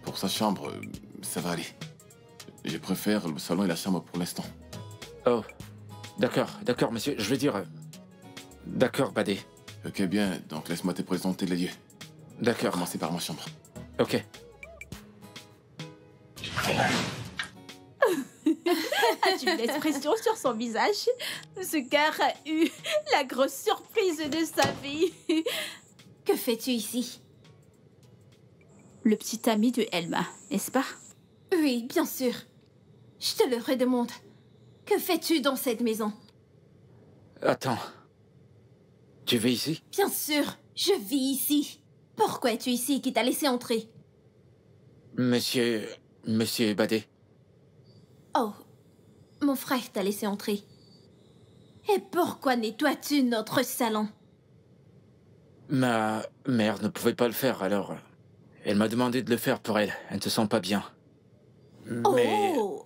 pour sa chambre, ça va aller. Je préfère le salon et la chambre pour l'instant. Oh, d'accord, monsieur. Je veux dire... D'accord, Badé. Ok, bien, donc laisse-moi te présenter les lieux. D'accord, Commencer par ma chambre. ok. As-tu vu l'expression sur son visage? Ce gars a eu la grosse surprise de sa vie. Que fais-tu ici? Le petit ami de Elma, n'est-ce pas? Oui, bien sûr. Je te le redemande. Que fais-tu dans cette maison? Attends. Tu vis ici? Bien sûr, je vis ici. Pourquoi es-tu ici qui t'a laissé entrer? Monsieur Badé. Oh, mon frère t'a laissé entrer. Et pourquoi nettoies-tu notre salon? Ma mère ne pouvait pas le faire, alors... Elle m'a demandé de le faire pour elle. Elle ne se sent pas bien. Mais... Oh!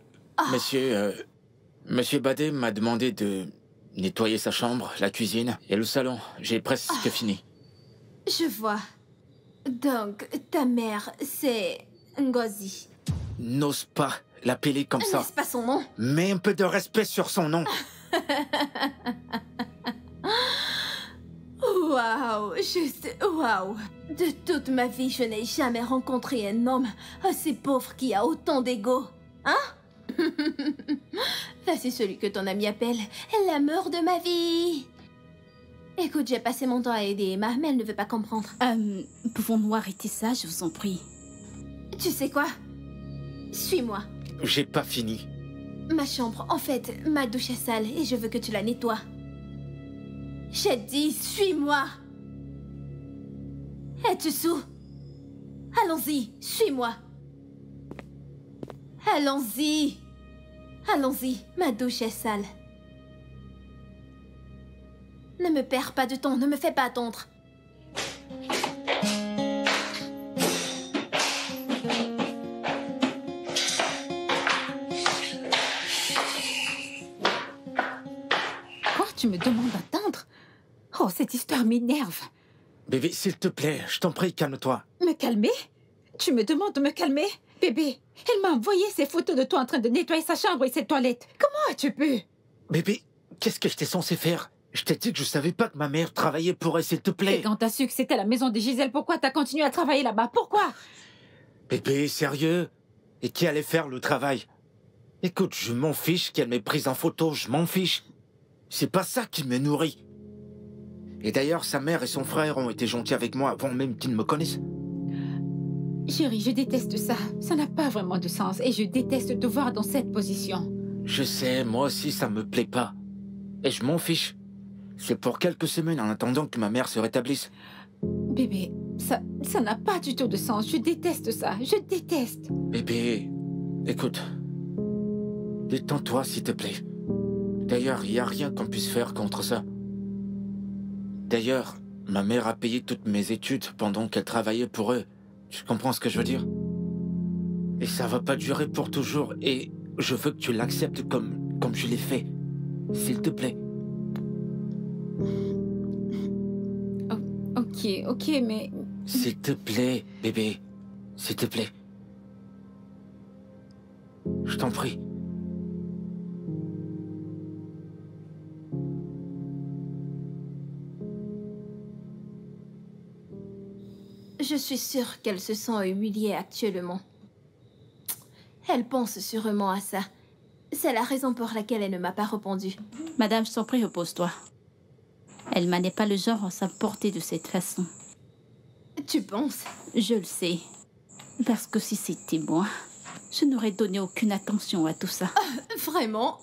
Monsieur Badé m'a demandé de nettoyer sa chambre, la cuisine et le salon. J'ai presque fini. Je vois. Donc, ta mère, c'est Ngozi. N'ose pas l'appeler comme ça. N'est-ce pas son nom? Mets un peu de respect sur son nom. Waouh, juste waouh. De toute ma vie, je n'ai jamais rencontré un homme aussi pauvre qui a autant d'ego. Hein? Là, c'est celui que ton ami appelle l'amour de ma vie. Écoute, j'ai passé mon temps à aider Emma, mais elle ne veut pas comprendre. Pouvons-nous arrêter ça, je vous en prie? Tu sais quoi? Suis-moi. J'ai pas fini. Ma chambre, en fait, ma douche est sale et je veux que tu la nettoies. J'ai dit, suis-moi. Es-tu sourd? Allons-y, suis-moi. Allons-y. Allons-y, ma douche est sale. Ne me perds pas de temps, ne me fais pas attendre. Quoi? Tu me demandes d'attendre? Oh, cette histoire m'énerve. Bébé, s'il te plaît, je t'en prie, calme-toi. Me calmer? Tu me demandes de me calmer? Bébé, elle m'a envoyé ces photos de toi en train de nettoyer sa chambre et ses toilettes. Comment as-tu pu? Bébé, qu'est-ce que j'étais censé faire? Je t'ai dit que je savais pas que ma mère travaillait pour elle, s'il te Et plaît. quand t'as su que c'était la maison de Gisèle, pourquoi t'as continué à travailler là-bas? Pourquoi? Bébé, sérieux? Et qui allait faire le travail? Écoute, je m'en fiche qu'elle m'ait prise en photo, je m'en fiche. C'est pas ça qui me nourrit. Et d'ailleurs, sa mère et son frère ont été gentils avec moi avant même qu'ils ne me connaissent. Chérie, je déteste ça. Ça n'a pas vraiment de sens et je déteste te voir dans cette position. Je sais, moi aussi ça me plaît pas. Et je m'en fiche. C'est pour quelques semaines en attendant que ma mère se rétablisse. Bébé, ça n'a pas du tout de sens. Je déteste ça. Je déteste. Bébé, écoute. Détends-toi, s'il te plaît. D'ailleurs, il n'y a rien qu'on puisse faire contre ça. D'ailleurs, ma mère a payé toutes mes études pendant qu'elle travaillait pour eux. Tu comprends ce que je veux dire? Et ça va pas durer pour toujours. Et je veux que tu l'acceptes comme comme je l'ai fait. S'il te plaît. Ok, mais... S'il te plaît, bébé. S'il te plaît. Je t'en prie. Je suis sûre qu'elle se sent humiliée actuellement. Elle pense sûrement à ça. C'est la raison pour laquelle elle ne m'a pas répondu. Madame, je t'en prie, repose-toi. Elma n'est pas le genre à s'importer de cette façon. Tu penses? Je le sais. Parce que si c'était moi, je n'aurais donné aucune attention à tout ça. Vraiment?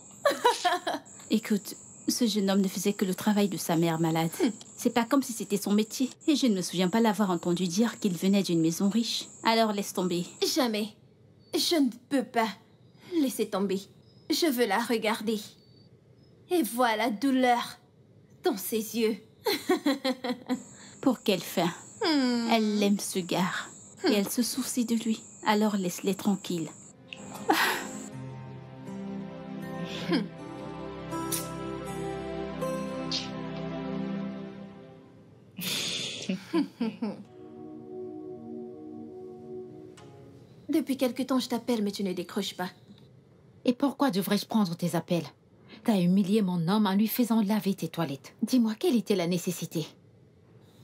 Écoute, ce jeune homme ne faisait que le travail de sa mère malade. C'est pas comme si c'était son métier. Et je ne me souviens pas l'avoir entendu dire qu'il venait d'une maison riche. Alors laisse tomber. Jamais. Je ne peux pas laisser tomber. Je veux la regarder. Et voir la douleur dans ses yeux. Pour quelle fin? Elle aime ce gars. Et elle se soucie de lui. Alors laisse-les tranquilles. Depuis quelque temps, je t'appelle, mais tu ne décroches pas. Et pourquoi devrais-je prendre tes appels? T'as humilié mon homme en lui faisant laver tes toilettes. Dis-moi, quelle était la nécessité?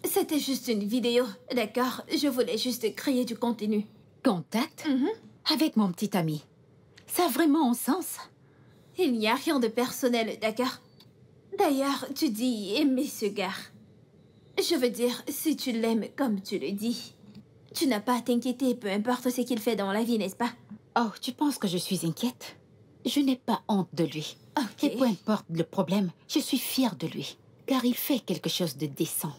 C'était juste une vidéo, d'accord? Je voulais juste créer du contenu. Contact? Avec mon petit ami. Ça a vraiment un sens? Il n'y a rien de personnel, d'accord? D'ailleurs, tu dis aimer ce gars. Je veux dire, si tu l'aimes comme tu le dis, tu n'as pas à t'inquiéter, peu importe ce qu'il fait dans la vie, n'est-ce pas? Oh, tu penses que je suis inquiète? Je n'ai pas honte de lui. Ok. Et peu importe le problème, je suis fière de lui. Car il fait quelque chose de décent.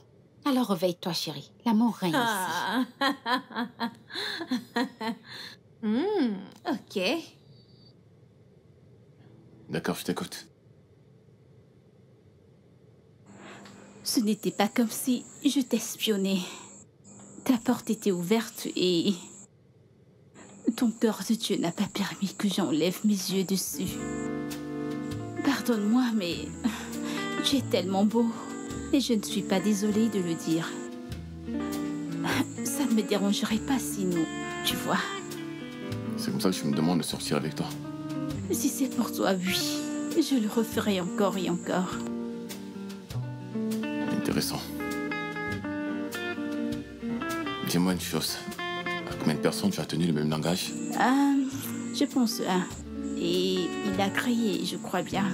Alors réveille-toi, chérie. L'amour règne ici. Ok. D'accord, je t'écoute. Ce n'était pas comme si je t'espionnais. Ta porte était ouverte et... ton cœur de Dieu n'a pas permis que j'enlève mes yeux dessus. Pardonne-moi, mais... tu es tellement beau. Et je ne suis pas désolée de le dire. Ça ne me dérangerait pas si nous... tu vois. C'est comme ça que je me demande de sortir avec toi. Si c'est pour toi, oui. Je le referai encore et encore. Intéressant. Dis-moi une chose. À combien de personnes tu as tenu le même langage? Je pense un. Et il a crié, je crois bien.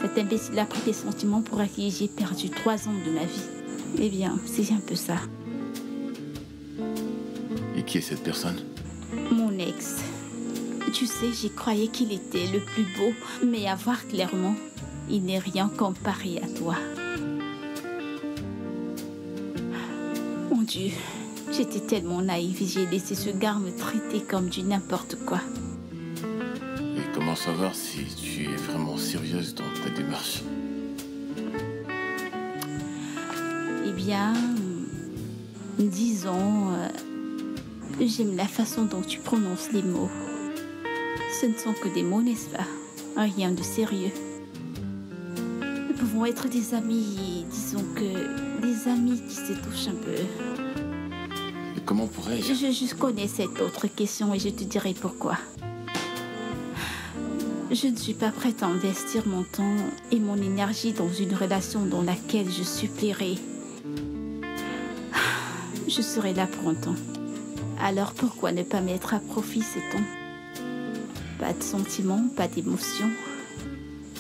Cet imbécile a pris des sentiments pour à qui j'ai perdu 3 ans de ma vie. Eh bien, c'est un peu ça. Et qui est cette personne? Mon ex. Tu sais, j'y croyais qu'il était le plus beau, mais à voir clairement, il n'est rien comparé à toi. Mon Dieu, j'étais tellement naïve et j'ai laissé ce gars me traiter comme du n'importe quoi. Et comment savoir si tu es vraiment sérieuse dans ta démarche? Eh bien, disons, j'aime la façon dont tu prononces les mots. Ce ne sont que des mots, n'est-ce pas? Rien de sérieux. Nous pouvons être des amis, disons que des amis qui se touchent un peu. Et comment pourrais-je? Je connais cette autre question et je te dirai pourquoi. Je ne suis pas prête à investir mon temps et mon énergie dans une relation dans laquelle je supplierai. Je serai là pour un temps. Alors pourquoi ne pas mettre à profit ces temps? Pas de sentiments, pas d'émotions.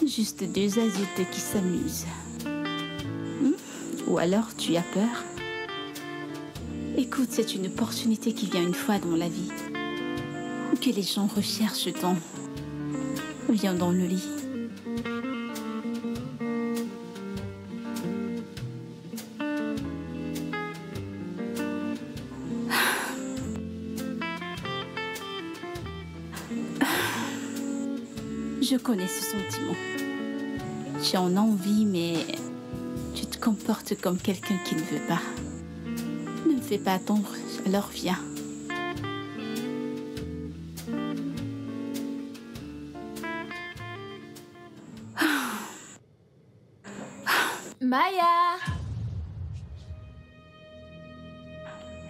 Juste 2 adultes qui s'amusent. Ou alors tu as peur? Écoute, c'est une opportunité qui vient une fois dans la vie. Que les gens recherchent tant. Viens dans le lit. Je connais ce sentiment. Tu en as envie, mais tu te comportes comme quelqu'un qui ne veut pas. Ne me fais pas attendre, alors viens.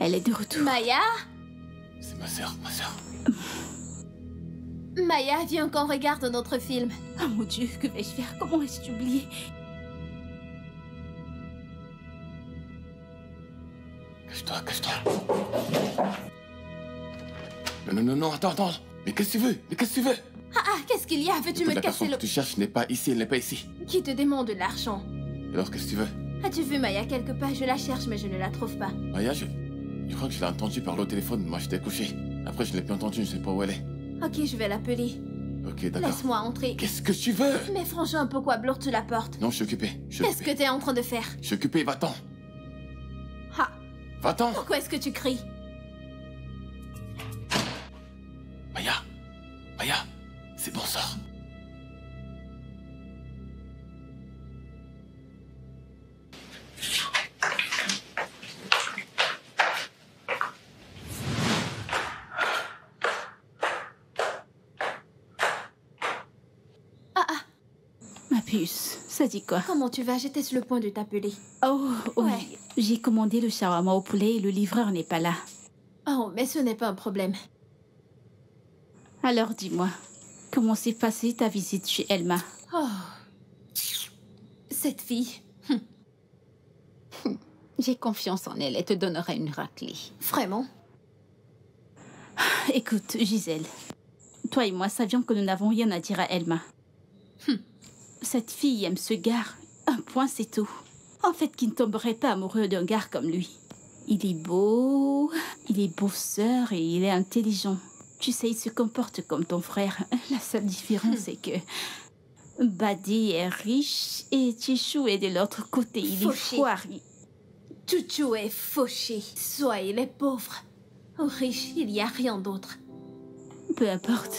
Elle est de retour. Maya? C'est ma sœur, ma sœur. Maya, viens qu'on regarde notre film. Oh mon Dieu, que vais-je faire? Comment ai-je oublié? Cache-toi, cache-toi. Non, attends. Mais qu'est-ce que tu veux? Qu'est-ce qu'il y a? Veux-tu me La casser personne le... que tu cherches n'est pas ici, elle n'est pas ici. Qui te demande de l'argent? Alors qu'est-ce que tu veux? As-tu vu Maya quelque part? Je la cherche, mais je ne la trouve pas. Maya, je crois que je l'ai entendue parler au téléphone. Moi, j'étais couché. Après, je ne l'ai plus entendue, je ne sais pas où elle est. Ok, je vais l'appeler. Ok, d'accord. Laisse-moi entrer. Qu'est-ce que tu veux? Mais franchement, pourquoi bloques-tu la porte? Non, je suis occupé. Qu'est-ce que t'es en train de faire? Je suis occupé, va-t'en. Ah, Va-t'en. pourquoi est-ce que tu cries? Maya, c'est bon, sors. Ma puce, ça dit quoi? Comment tu vas? J'étais sur le point de t'appeler. Oh, oui. Ouais. J'ai commandé le shawarma au poulet et le livreur n'est pas là. Oh, mais ce n'est pas un problème. Alors dis-moi, comment s'est passée ta visite chez Elma? Oh. Cette fille. J'ai confiance en elle. Elle te donnera une raclée. Vraiment? Écoute, Gisèle, toi et moi savions que nous n'avons rien à dire à Elma. Cette fille aime ce gars. Un point, c'est tout. En fait, qui ne tomberait pas amoureux d'un gars comme lui. Il est beau, bosseur et il est intelligent. Tu sais, il se comporte comme ton frère. La seule différence, c'est que Badi est riche et Chichou est de l'autre côté. Il est Fauché. foiré. Chouchou est fauché. Soit il est pauvre ou riche, il n'y a rien d'autre. Peu importe.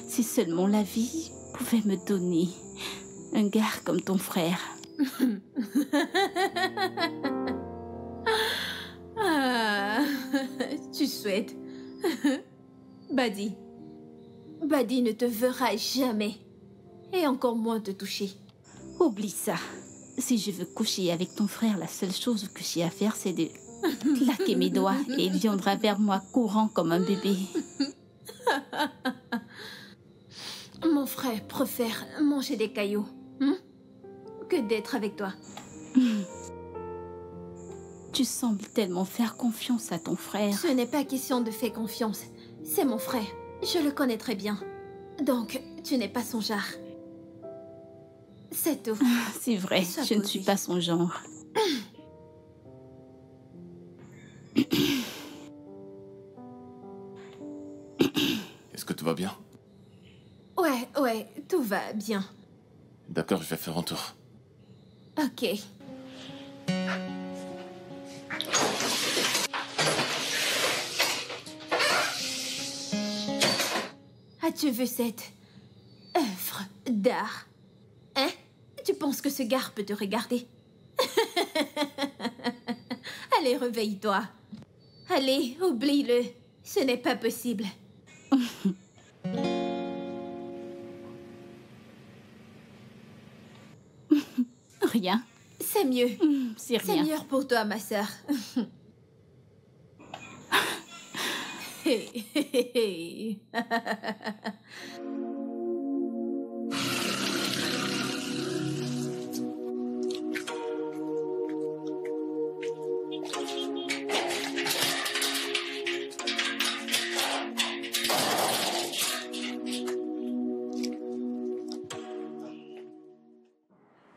Si seulement la vie pouvait me donner un gars comme ton frère. Ah, tu souhaites. Badi. Badi ne te verra jamais. Et encore moins te toucher. Oublie ça. Si je veux coucher avec ton frère, la seule chose que j'ai à faire, c'est de claquer mes doigts et il viendra vers moi courant comme un bébé. Mon frère préfère manger des cailloux que d'être avec toi. Tu sembles tellement faire confiance à ton frère. Ce n'est pas question de faire confiance. C'est mon frère. Je le connais très bien. Donc, tu n'es pas son genre. C'est tout. C'est vrai, Sois je ne posée. suis pas son genre. Est-ce que tout va bien? Ouais, tout va bien. D'accord, je vais faire un tour. Ok. As-tu vu cette œuvre d'art? Hein? Tu penses que ce gars peut te regarder? Allez, réveille-toi. Allez, oublie-le. Ce n'est pas possible. Rien. C'est mieux. C'est C'est rien. mieux pour toi, ma sœur.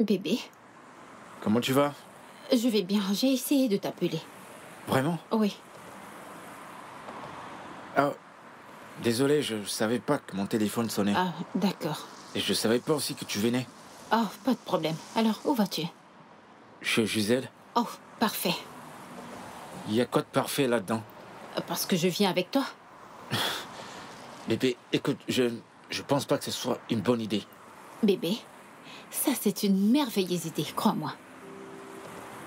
Bébé, Comment tu vas? je vais bien. J'ai essayé de t'appeler. Vraiment? Oui. Ah, désolé, je savais pas que mon téléphone sonnait. Ah, d'accord. Et je savais pas aussi que tu venais. Oh, pas de problème. Alors, où vas-tu? Chez Gisèle, Oh, parfait. il y a quoi de parfait là-dedans? Parce que je viens avec toi. Bébé, écoute, je pense pas que ce soit une bonne idée. Bébé, ça c'est une merveilleuse idée, crois-moi.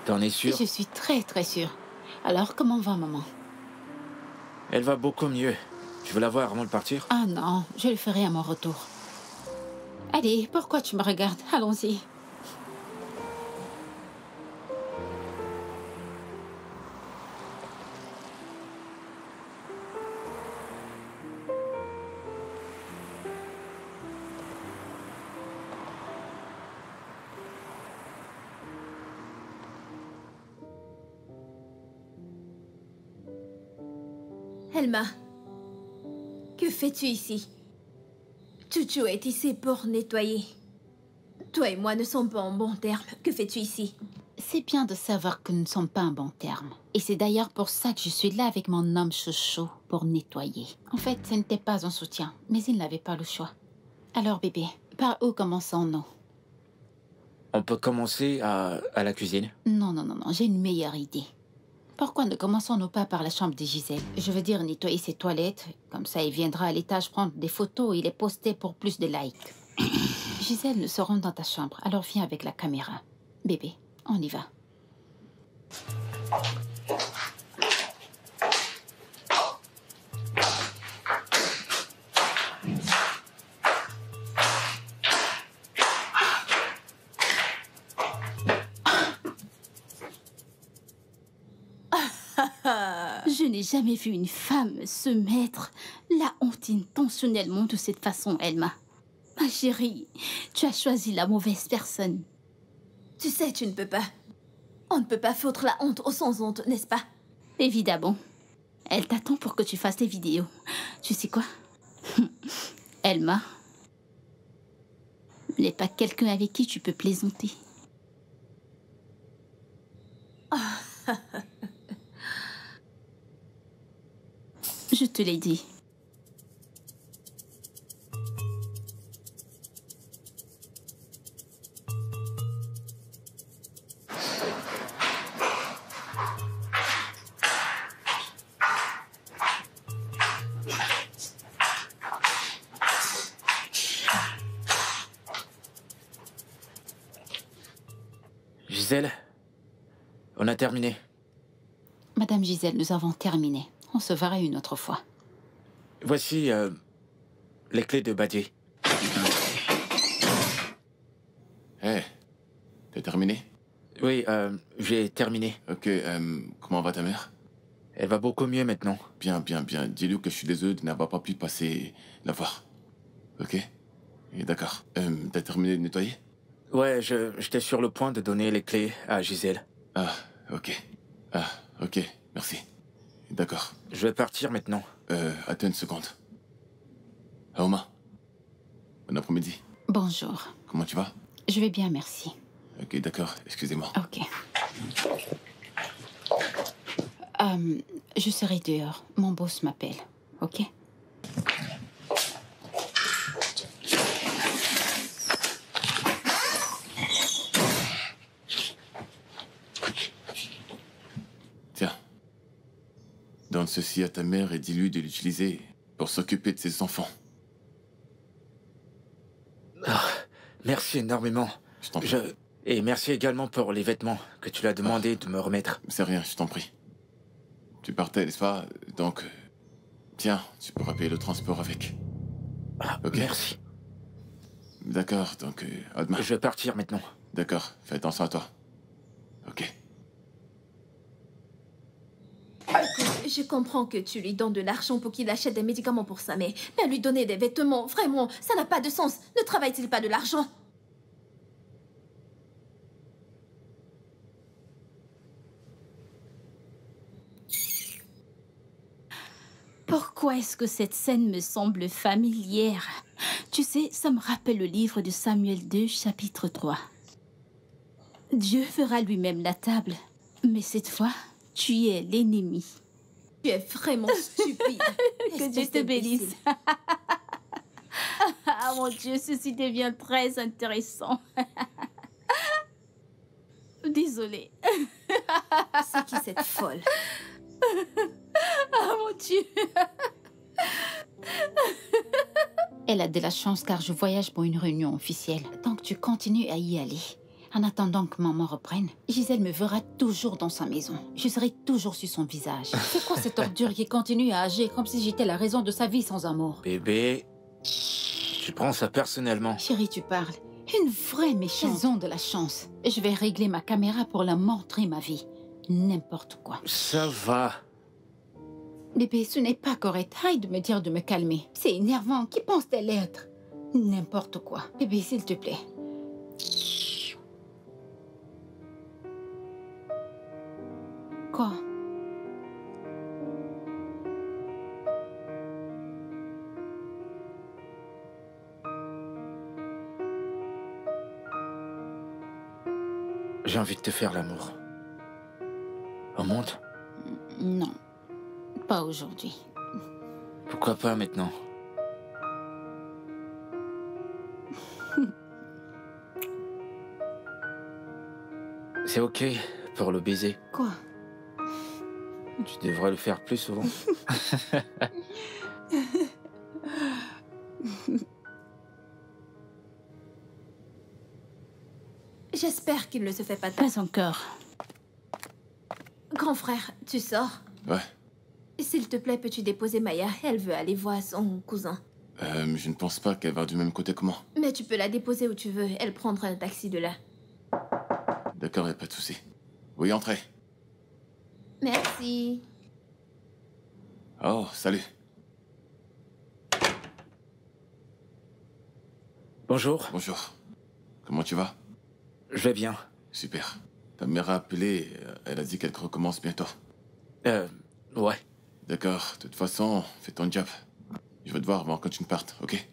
T'en es sûr? Je suis très très sûre. Alors, comment va maman? Elle va beaucoup mieux. Tu veux la voir avant de partir? Ah non, je le ferai à mon retour. Allez, pourquoi tu me regardes? Allons-y. Elma, que fais-tu ici? Chuchu est ici pour nettoyer. Toi et moi ne sommes pas en bons termes. Que fais-tu ici? C'est bien de savoir que nous ne sommes pas en bon terme. Et c'est d'ailleurs pour ça que je suis là avec mon homme chouchou pour nettoyer. En fait, ce n'était pas un soutien, mais il n'avait pas le choix. Alors bébé, par où commençons-nous? On peut commencer à la cuisine. Non, j'ai une meilleure idée. Pourquoi ne commençons-nous pas par la chambre de Gisèle? Je veux dire nettoyer ses toilettes. Comme ça, il viendra à l'étage prendre des photos et les poster pour plus de likes. Gisèle, nous serons dans ta chambre. Alors viens avec la caméra. Bébé, on y va. Je n'ai jamais vu une femme se mettre la honte intentionnellement de cette façon, Elma. Ma chérie, tu as choisi la mauvaise personne. Tu sais, tu ne peux pas. On ne peut pas foutre la honte aux sans honte, n'est-ce pas? Évidemment. Elle t'attend pour que tu fasses des vidéos. Tu sais quoi? Elma n'est pas quelqu'un avec qui tu peux plaisanter. Je te l'ai dit. Gisèle, on a terminé. Madame Gisèle, nous avons terminé. On se verra une autre fois. Voici les clés de Badier. Hé, t'as terminé? Oui, j'ai terminé. Ok, comment va ta mère? Elle va beaucoup mieux maintenant. Bien. Dis-lui que je suis désolé de n'avoir pas pu passer la voir. Ok? Et d'accord. T'as terminé de nettoyer? Ouais, j'étais sur le point de donner les clés à Gisèle. Ah, ok. Merci. D'accord. Je vais partir maintenant. Attends une seconde. Aoma. Bon après-midi. Bonjour. Comment tu vas? Je vais bien, merci. Ok, d'accord. Excusez-moi. Ok. Je serai dehors. Mon boss m'appelle. Ok? Tiens. Donne ceci à ta mère et dis-lui de l'utiliser pour s'occuper de ses enfants. Merci énormément. Je t'en prie. Et merci également pour les vêtements que tu l'as demandé de me remettre. C'est rien, je t'en prie. Tu partais, n'est-ce pas? Donc, tiens, tu pourras payer le transport avec. Ok. Merci. D'accord, donc, à demain. Je vais partir maintenant. D'accord, fais attention à toi. Ok. Écoute, je comprends que tu lui donnes de l'argent pour qu'il achète des médicaments pour sa mère. Mais lui donner des vêtements, vraiment, ça n'a pas de sens. Ne travaille-t-il pas de l'argent? Pourquoi est-ce que cette scène me semble familière? Tu sais, ça me rappelle le livre de Samuel 2, chapitre 3. Dieu fera lui-même la table, mais cette fois, tu es l'ennemi. Tu es vraiment stupide. Que Dieu te bénisse. Ah mon Dieu, ceci devient très intéressant. Désolée. C'est qui cette folle? Ah mon Dieu. Elle a de la chance car je voyage pour une réunion officielle. Donc tu continues à y aller. En attendant que maman reprenne, Gisèle me verra toujours dans sa maison. Je serai toujours sur son visage. C'est quoi cette ordure qui continue à agir comme si j'étais la raison de sa vie sans amour? Bébé, tu prends ça personnellement. Chérie, tu parles. Une vraie méchante. Elles ont de la chance. Je vais régler ma caméra pour leur montrer ma vie. N'importe quoi. Ça va. Bébé, ce n'est pas correct. Arrête de me dire de me calmer. C'est énervant. Qui pense-t-elle être? N'importe quoi. Bébé, s'il te plaît. Quoi? J'ai envie de te faire l'amour. On monte? Non, pas aujourd'hui. Pourquoi pas maintenant? C'est ok pour le baiser. Quoi? Tu devrais le faire plus souvent. J'espère qu'il ne se fait pas de peine. Pas encore. Grand frère, tu sors? Ouais. S'il te plaît, peux-tu déposer Maya? Elle veut aller voir son cousin. Je ne pense pas qu'elle va du même côté que moi. Mais tu peux la déposer où tu veux. Elle prendra un taxi de là. D'accord, y a pas de souci. Oui, entrez. Merci. Oh, salut. Bonjour. Bonjour. Comment tu vas? Je vais bien. Super. Ta mère a appelé, elle a dit qu'elle recommence bientôt. Ouais. D'accord, de toute façon, fais ton job. Je vais te voir avant que tu ne partes, ok?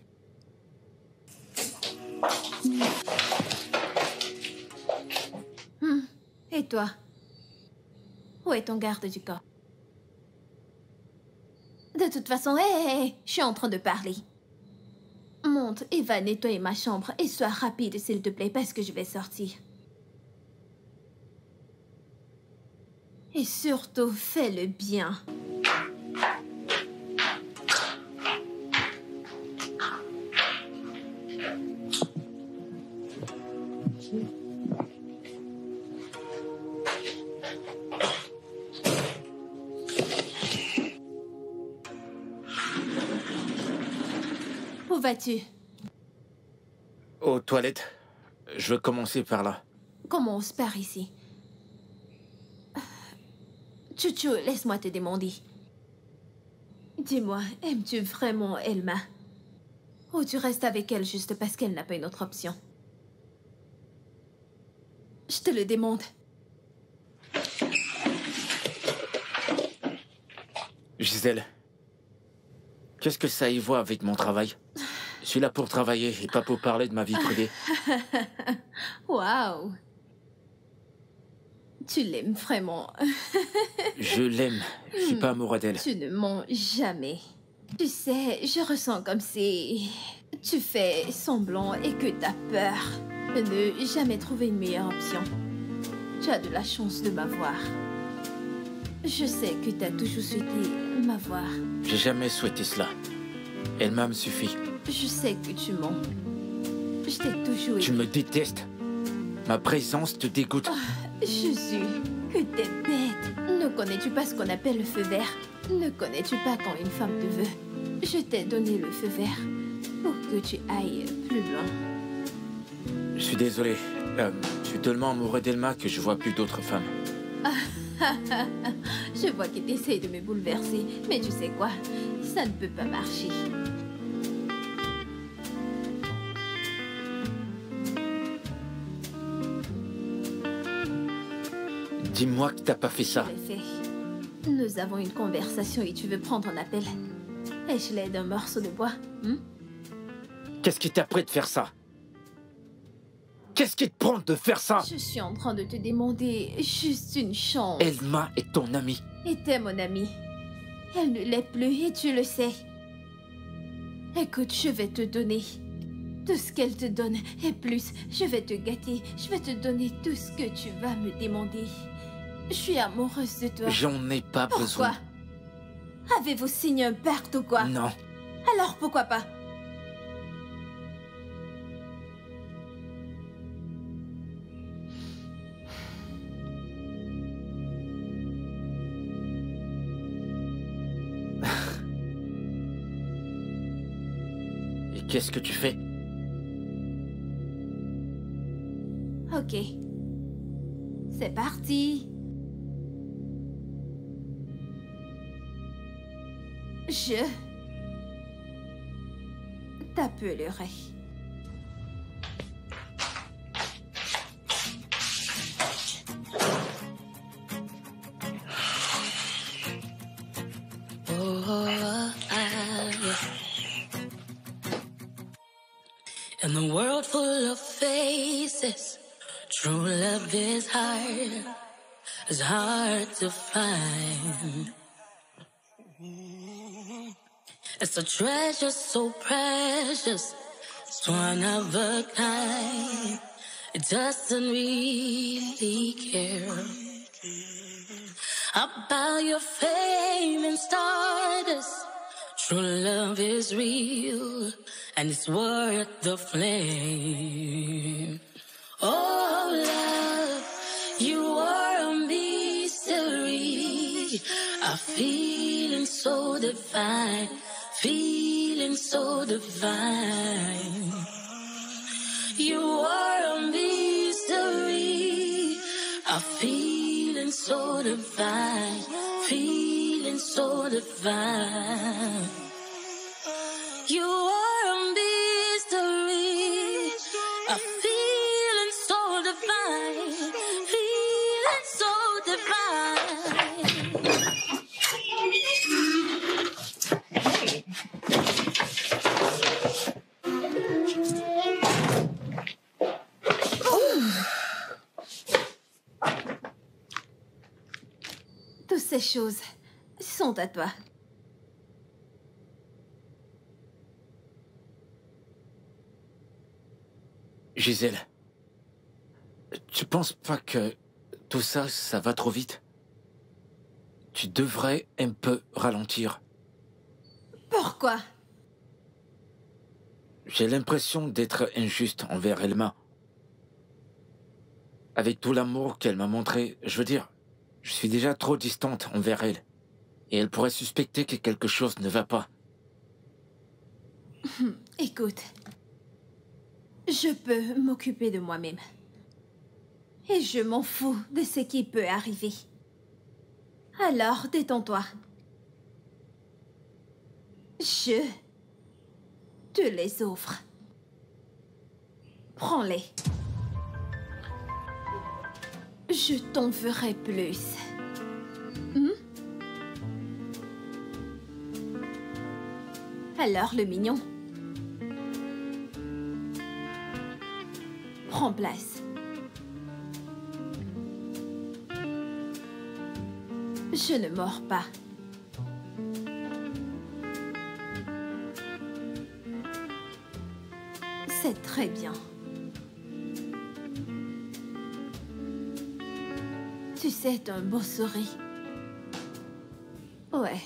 Et toi? Où est ton garde du corps? De toute façon, hé, je suis en train de parler. Monte et va nettoyer ma chambre et sois rapide, s'il te plaît, parce que je vais sortir. Et surtout, fais-le bien. Où vas-tu? Aux toilettes. Je veux commencer par là. Commence par ici. Chouchou, laisse-moi te demander. Dis-moi, aimes-tu vraiment Elma? Ou tu restes avec elle juste parce qu'elle n'a pas une autre option? Je te le demande. Gisèle, qu'est-ce que ça y voit avec mon travail? Je suis là pour travailler et pas pour parler de ma vie privée. Waouh! Tu l'aimes vraiment. Je l'aime. Je suis pas amoureux d'elle. Tu ne mens jamais. Tu sais, je ressens comme si tu fais semblant et que t'as peur de ne jamais trouver une meilleure option. Tu as de la chance de m'avoir. Je sais que t'as toujours souhaité m'avoir. J'ai jamais souhaité cela. Elle-même me suffit. Je sais que tu mens. Je t'ai toujours Tu aimé. me détestes. Ma présence te dégoûte. Jésus, que t'es bête. Ne connais-tu pas ce qu'on appelle le feu vert? Ne connais-tu pas quand une femme te veut? Je t'ai donné le feu vert pour que tu ailles plus loin. Je suis désolé. Je suis tellement amoureux d'Elma que je vois plus d'autres femmes. Je vois que t'essayes de me bouleverser, mais tu sais quoi? Ça ne peut pas marcher. Dis-moi que t'as pas fait ça. Je l'ai fait. Nous avons une conversation et tu veux prendre un appel. Ai-je l'aide d'un morceau de bois? Qu'est-ce qui t'a pris de faire ça? Qu'est-ce qui te prend de faire ça? Je suis en train de te demander juste une chance. Elma est ton amie. Était mon amie. Elle ne l'est plus et tu le sais. Écoute, je vais te donner tout ce qu'elle te donne et plus. Je vais te gâter. Je vais te donner tout ce que tu vas me demander. Je suis amoureuse de toi. J'en ai pas besoin. Pourquoi? Avez-vous signé un pacte ou quoi? Non. Alors pourquoi pas? Et qu'est-ce que tu fais? Ok. C'est parti. Je t'appellerai. In the world full of faces, true love is hard to find. It's a treasure so precious, it's one of a kind. It doesn't really care about your fame and status. True love is real, and it's worth the flame. Oh, love, you are a mystery. A feeling so divine, feeling so divine. You are a mystery. A feeling so divine, feeling so divine. You are a mystery. A feeling so divine, feeling so divine. Toutes ces choses sont à toi. Gisèle, tu penses pas que tout ça, ça va trop vite? Tu devrais un peu ralentir. Pourquoi? J'ai l'impression d'être injuste envers Elma. Avec tout l'amour qu'elle m'a montré, je veux dire, je suis déjà trop distante envers elle. Et elle pourrait suspecter que quelque chose ne va pas. Écoute, je peux m'occuper de moi-même. Et je m'en fous de ce qui peut arriver. Alors, détends-toi. Je te les offre. Prends-les. Je t'en ferai plus. Alors, le mignon. Prends place. Je ne mords pas. C'est très bien. Tu sais, t'as un beau sourire. Ouais.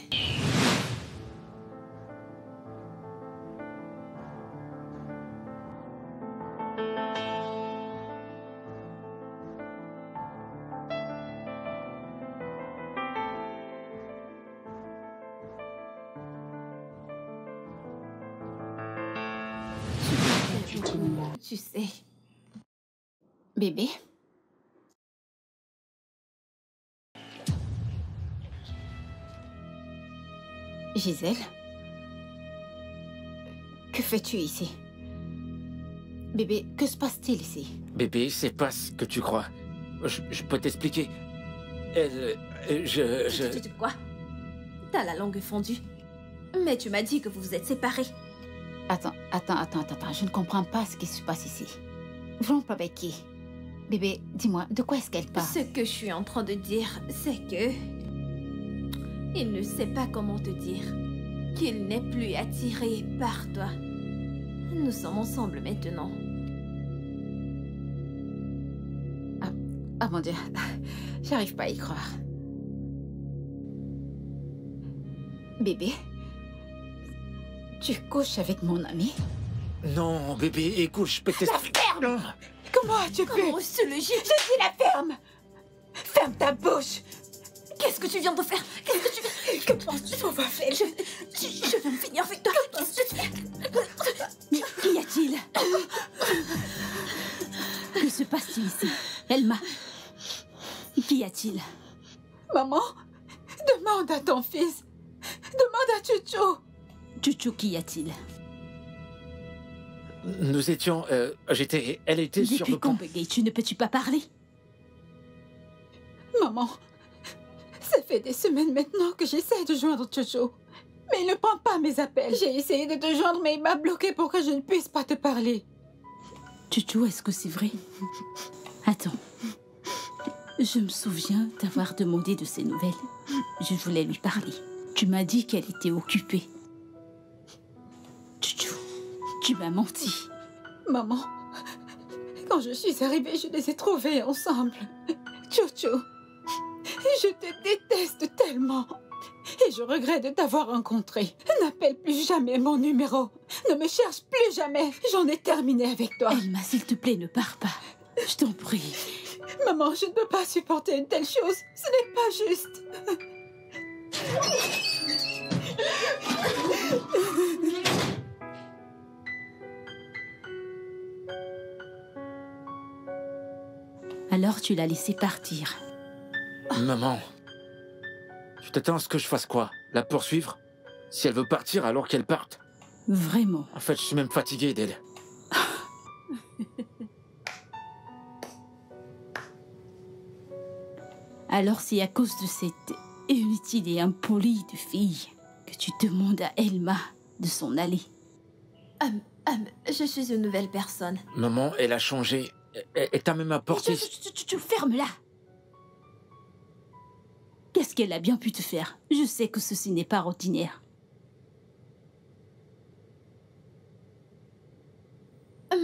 Tu sais. Bébé? Gisèle? Que fais-tu ici? Bébé, que se passe-t-il ici? Bébé, c'est pas ce que tu crois. Je peux t'expliquer. Quoi? T'as la langue fondue. Mais tu m'as dit que vous vous êtes séparés. Attends. Je ne comprends pas ce qui se passe ici. Vous rompez avec qui? Bébé, dis-moi, de quoi est-ce qu'elle parle? Ce que je suis en train de dire, c'est que... il ne sait pas comment te dire. Qu'il n'est plus attiré par toi. Nous sommes ensemble maintenant. Ah mon Dieu, j'arrive pas à y croire. Bébé, tu couches avec mon ami? Non, bébé, écoute, je peux t'expliquer. La ferme! Comment as-tu pu? Comment se le gîte? Je dis la ferme! Ferme ta bouche! Qu'est-ce que tu viens de faire? Qu'est-ce que tu... Que penses-tu qu'on va faire? Je vais me finir avec toi. Qu'est-ce que tu fais? Mais qu'y a-t-il? Que se passe-t-il ici? Elma, qu'y a-t-il? Maman, demande à ton fils. Demande à Chucho. Chucho, qu'y a-t-il? Nous étions... elle était sur Depuis le quand, pont. Begay, ne peux-tu pas parler? Maman, ça fait des semaines maintenant que j'essaie de joindre Chucho. Mais il ne prend pas mes appels. J'ai essayé de te joindre, mais il m'a bloqué pour que je ne puisse pas te parler. Chucho, est-ce que c'est vrai? Attends, Je me souviens t'avoir demandé de ses nouvelles. Je voulais lui parler. Tu m'as dit qu'elle était occupée. Chouchou, tu m'as menti. Maman, quand je suis arrivée, je les ai trouvés ensemble. Jojo, je te déteste tellement. Et je regrette de t'avoir rencontré. N'appelle plus jamais mon numéro. Ne me cherche plus jamais. J'en ai terminé avec toi. Elma, s'il te plaît, ne pars pas. Je t'en prie. Maman, je ne peux pas supporter une telle chose. Ce n'est pas juste. Alors tu l'as laissée partir. Maman, tu t'attends à ce que je fasse quoi? La poursuivre? Si elle veut partir, alors qu'elle parte. Vraiment. En fait, je suis même fatigué d'elle. Alors c'est à cause de cette inutile et impolie de fille que tu demandes à Elma de s'en aller. Je suis une nouvelle personne. Maman, elle a changé. Elle t'a même apporté... Ferme-la. Qu'est-ce qu'elle a bien pu te faire? Je sais que ceci n'est pas ordinaire.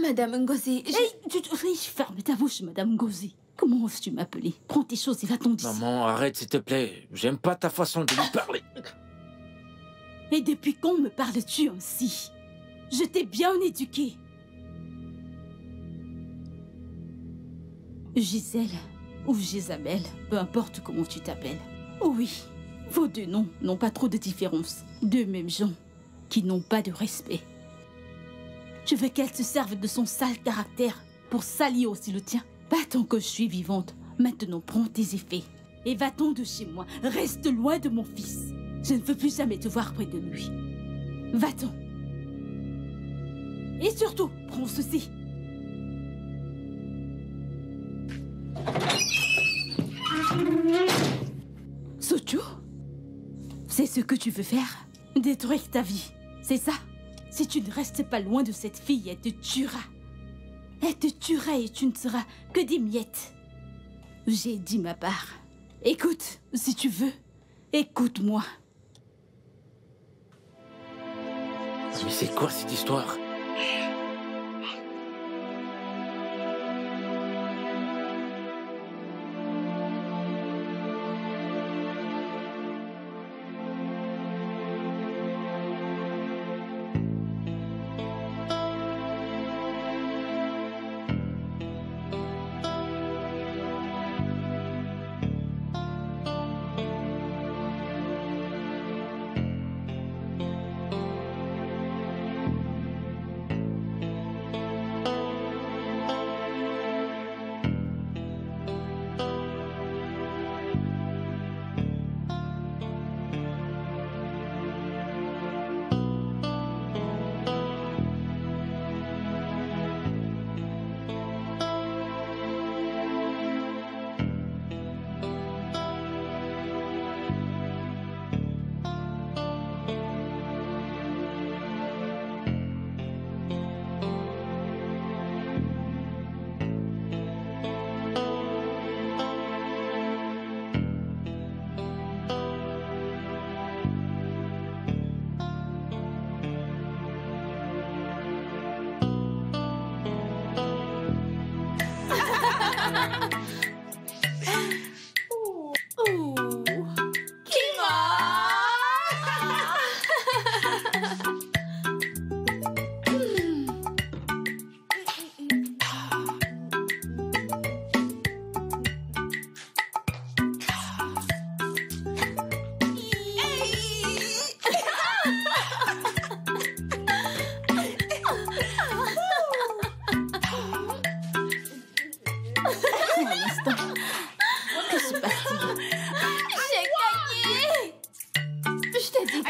Madame Ngozi, ferme ta bouche, Madame Ngozi. Comment oses-tu m'appeler? Prends tes choses et va-t'en d'ici. Maman, arrête s'il te plaît. J'aime pas ta façon de lui parler. Et depuis quand me parles-tu ainsi? Je t'ai bien éduquée. Gisèle ou Gisabelle, peu importe comment tu t'appelles. Oui, vos deux noms n'ont pas trop de différence. Deux mêmes gens qui n'ont pas de respect. Je veux qu'elle se serve de son sale caractère pour salir aussi le tien. Pas tant que je suis vivante. Maintenant, prends tes effets. Et va-t'en de chez moi. Reste loin de mon fils. Je ne veux plus jamais te voir près de lui. Va-t'en. Et surtout, prends ceci. Sochou, c'est ce que tu veux faire? Détruire ta vie, c'est ça? Si tu ne restes pas loin de cette fille, elle te tuera. Elle te tuera et tu ne seras que des miettes. J'ai dit ma part. Écoute, si tu veux, écoute-moi. Mais c'est quoi cette histoire?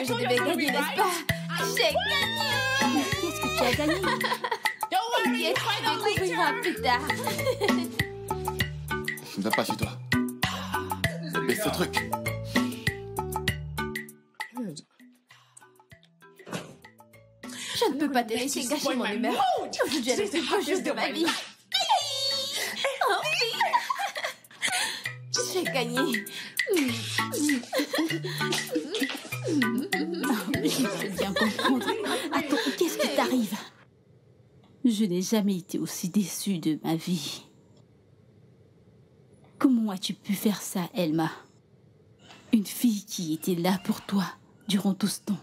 Je devais gagner, n'est-ce pas? J'ai gagné! Qu'est-ce que tu as gagné? T'inquiète, tu découvriras plus tard. Ne va pas chez toi. Baisse ce truc. Je ne peux pas te laisser gâcher mon humeur. Aujourd'hui est le plus beau jour de ma vie. Oh oui! gagné. Je peux bien comprendre. Attends, qu'est-ce qui t'arrive? Je n'ai jamais été aussi déçue de ma vie. Comment as-tu pu faire ça, Elma? Une fille qui était là pour toi durant tout ce temps.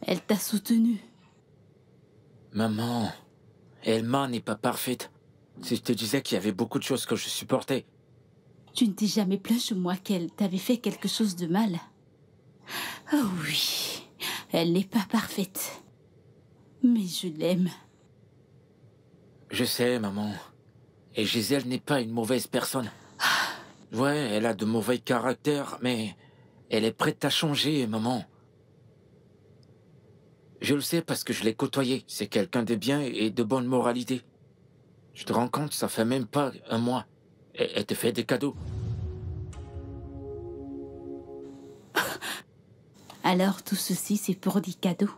Elle t'a soutenue. Maman, Elma n'est pas parfaite. Si je te disais qu'il y avait beaucoup de choses que je supportais. Tu ne t'es jamais plaint chez moi qu'elle t'avait fait quelque chose de mal? Oh oui, elle n'est pas parfaite. Mais je l'aime. Je sais, maman. Et Gisèle n'est pas une mauvaise personne. Ouais, elle a de mauvais caractères, mais elle est prête à changer, maman. Je le sais parce que je l'ai côtoyée. C'est quelqu'un de bien et de bonne moralité. Je te rends compte, ça fait même pas un mois. Elle te fait des cadeaux. Alors tout ceci, c'est pour des cadeaux.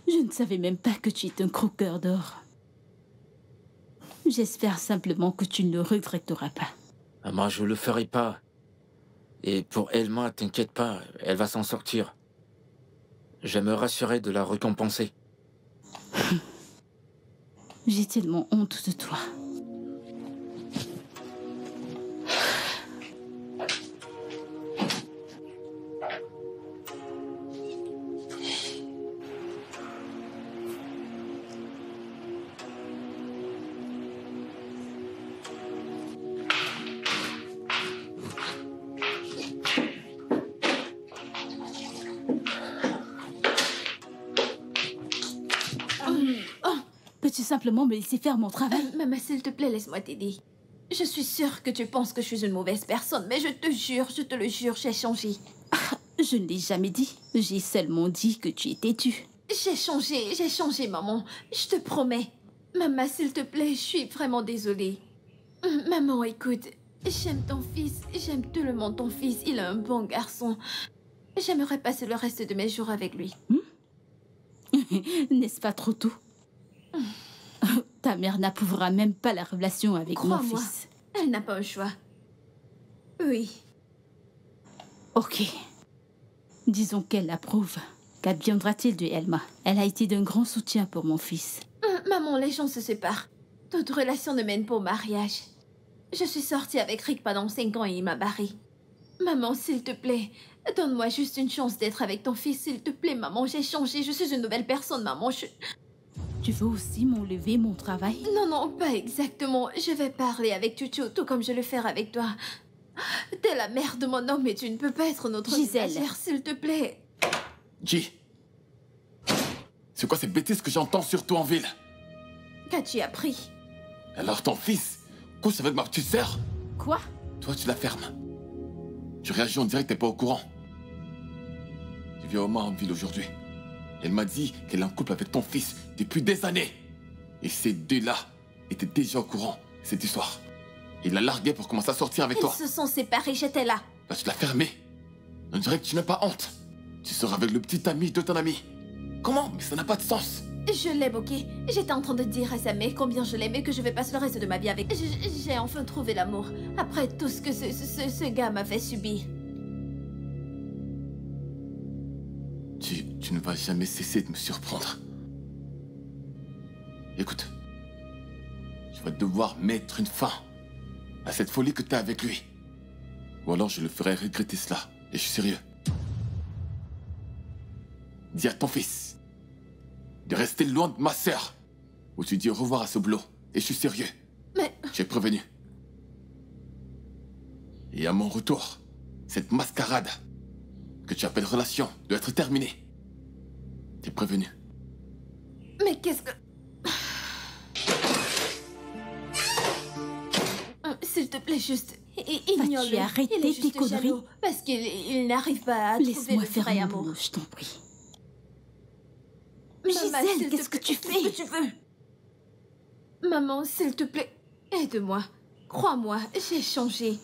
Je ne savais même pas que tu es un croqueur d'or. J'espère simplement que tu ne le regretteras pas. Maman, je le ferai pas. Et pour Elma, t'inquiète pas, elle va s'en sortir. Je me rassurer de la récompenser. J'ai tellement honte de toi. Peux-tu simplement me laisser faire mon travail? Maman, s'il te plaît, laisse-moi t'aider. Je suis sûre que tu penses que je suis une mauvaise personne, mais je te jure, je te le jure, j'ai changé. Je ne l'ai jamais dit. J'ai seulement dit que tu es têtue. J'ai changé, maman. Je te promets. Maman, s'il te plaît, je suis vraiment désolée. Maman, écoute, j'aime ton fils, j'aime tout le monde ton fils, il est un bon garçon. J'aimerais passer le reste de mes jours avec lui. N'est-ce pas trop tôt? Ta mère n'approuvera même pas la relation avec mon Crois-moi, fils. elle n'a pas un choix. Oui. Ok. Disons qu'elle l'approuve. Qu'adviendra-t-il de Elma? Elle a été d'un grand soutien pour mon fils. Maman, les gens se séparent. Toute relation ne mène pas au mariage. Je suis sortie avec Rick pendant 5 ans et il m'a barrée. Maman, s'il te plaît, donne-moi juste une chance d'être avec ton fils, s'il te plaît, maman. J'ai changé, je suis une nouvelle personne, maman. Tu veux aussi m'enlever mon travail? Non, non, pas exactement. Je vais parler avec Chuchu, tout comme je le ferai avec toi. T'es la mère de mon homme et tu ne peux pas être notre Gisèle. ménagère, s'il te plaît. G. C'est quoi ces bêtises que j'entends sur toi en ville? Qu'as-tu appris? Alors ton fils couche avec ma petite sœur? Quoi? Toi, tu la fermes. Tu réagis en direct, t'es pas au courant. Je viens au Mans en ville aujourd'hui. Elle m'a dit qu'elle est en couple avec ton fils depuis des années. Et ces deux-là étaient déjà au courant de cette histoire. Il l'a largué pour commencer à sortir avec toi. Ils se sont séparés, j'étais là. Bah, tu l'as fermé. On dirait que tu n'as pas honte. Tu sors avec le petit ami de ton ami. Comment? Mais ça n'a pas de sens. Je l'aime, ok? J'étais en train de dire à Samé combien je l'aime et que je vais passer le reste de ma vie avec. J'ai enfin trouvé l'amour. Après tout ce que ce gars m'a fait subir. Tu ne vas jamais cesser de me surprendre. Écoute, je vais devoir mettre une fin à cette folie que tu as avec lui. Ou alors je le ferai regretter cela. Et je suis sérieux. Dis à ton fils de rester loin de ma sœur. Ou tu dis au revoir à ce boulot. Et je suis sérieux. Mais... J'ai prévenu. Et à mon retour, cette mascarade que tu appelles relation doit être terminée. T'es prévenu. Mais qu'est-ce que... S'il te plaît, juste... Ignore-le. Vas-tu arrêter Il est juste tes conneries? jaloux parce qu'il n'arrive pas à trouver Laisse-moi le faire vrai mon amour. boulot, je t'en prie. Maman, Gisèle, s'il te qu'est-ce que plaît, tu fais ce fais? que tu veux. Maman, s'il te plaît, aide-moi. Crois-moi, j'ai changé.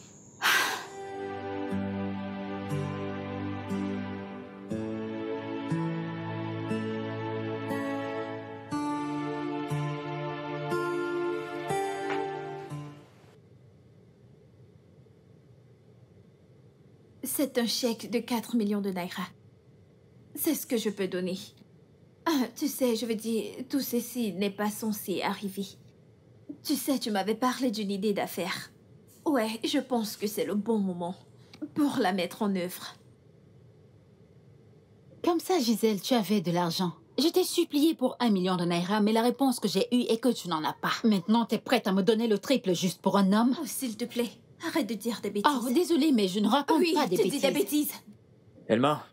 c'est un chèque de 4 millions de naira. C'est ce que je peux donner. Ah, tu sais, je veux dire, tout ceci n'est pas censé arriver. Tu sais, tu m'avais parlé d'une idée d'affaires. Ouais, je pense que c'est le bon moment pour la mettre en œuvre. Comme ça, Gisèle, tu avais de l'argent. Je t'ai supplié pour 1 million de naira, mais la réponse que j'ai eue est que tu n'en as pas. Maintenant, t'es prête à me donner le triple juste pour un homme? Oh, s'il te plaît, arrête de dire des bêtises. Oh, désolée, mais je ne raconte Oui, pas des tu bêtises. dis des bêtises. Elma,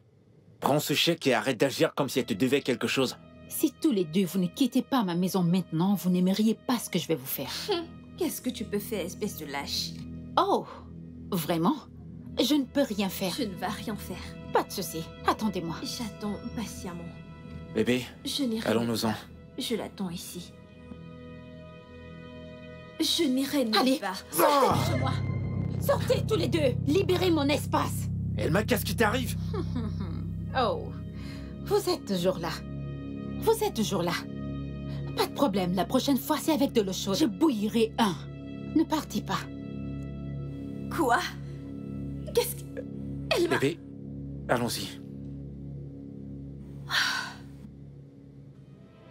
prends ce chèque et arrête d'agir comme si elle te devait quelque chose. Si tous les deux, vous ne quittez pas ma maison maintenant, vous n'aimeriez pas ce que je vais vous faire. Qu'est-ce que tu peux faire, espèce de lâche? Oh, vraiment? Je ne peux rien faire. Je ne vais rien faire. Pas de souci. Attendez-moi. J'attends patiemment. Bébé, Je n'irai allons-nous-en. nulle part. Je l'attends ici. Je n'irai nulle Allez, part. sortez de chez moi. Sortez tous les deux. Libérez mon espace. Elma, qu'est-ce qui t'arrive? Oh, vous êtes toujours là. Vous êtes toujours là. Pas de problème, la prochaine fois, c'est avec de l'eau chaude. Je bouillirai un. Ne partez pas. Quoi? Qu'est-ce que... Elle m'a... Bébé, allons-y.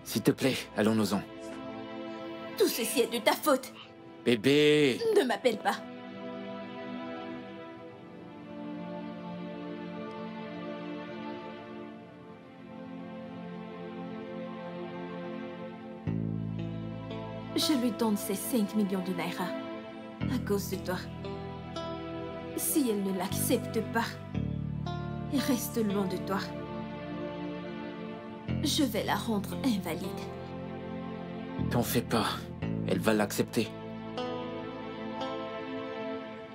S'il te plaît, allons-nous-en. Tout ceci est de ta faute. Bébé! Ne m'appelle pas. Je lui donne ces 5 millions de naira à cause de toi. Si elle ne l'accepte pas et reste loin de toi, je vais la rendre invalide. T'en fais pas, elle va l'accepter.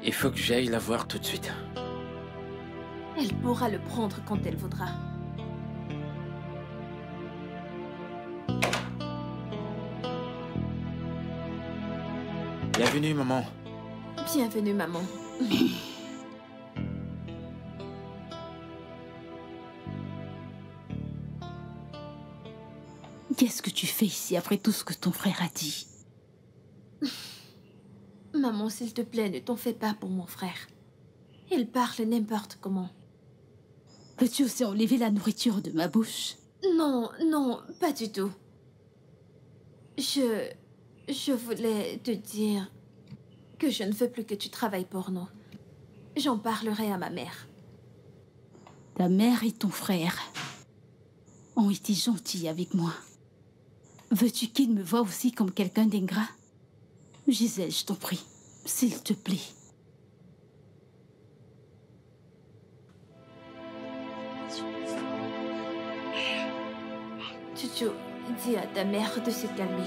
Il faut que j'aille la voir tout de suite. Elle pourra le prendre quand elle voudra. Bienvenue, maman. Bienvenue, maman. Qu'est-ce que tu fais ici après tout ce que ton frère a dit? Maman, s'il te plaît, ne t'en fais pas pour mon frère. Il parle n'importe comment. Peux-tu aussi enlever la nourriture de ma bouche? Non, non, pas du tout. Je voulais te dire que je ne veux plus que tu travailles pour nous. J'en parlerai à ma mère. Ta mère et ton frère ont été gentils avec moi. Veux-tu qu'ils me voient aussi comme quelqu'un d'ingrat? Gisèle, je t'en prie, s'il te plaît. Tutu, dis à ta mère de se calmer.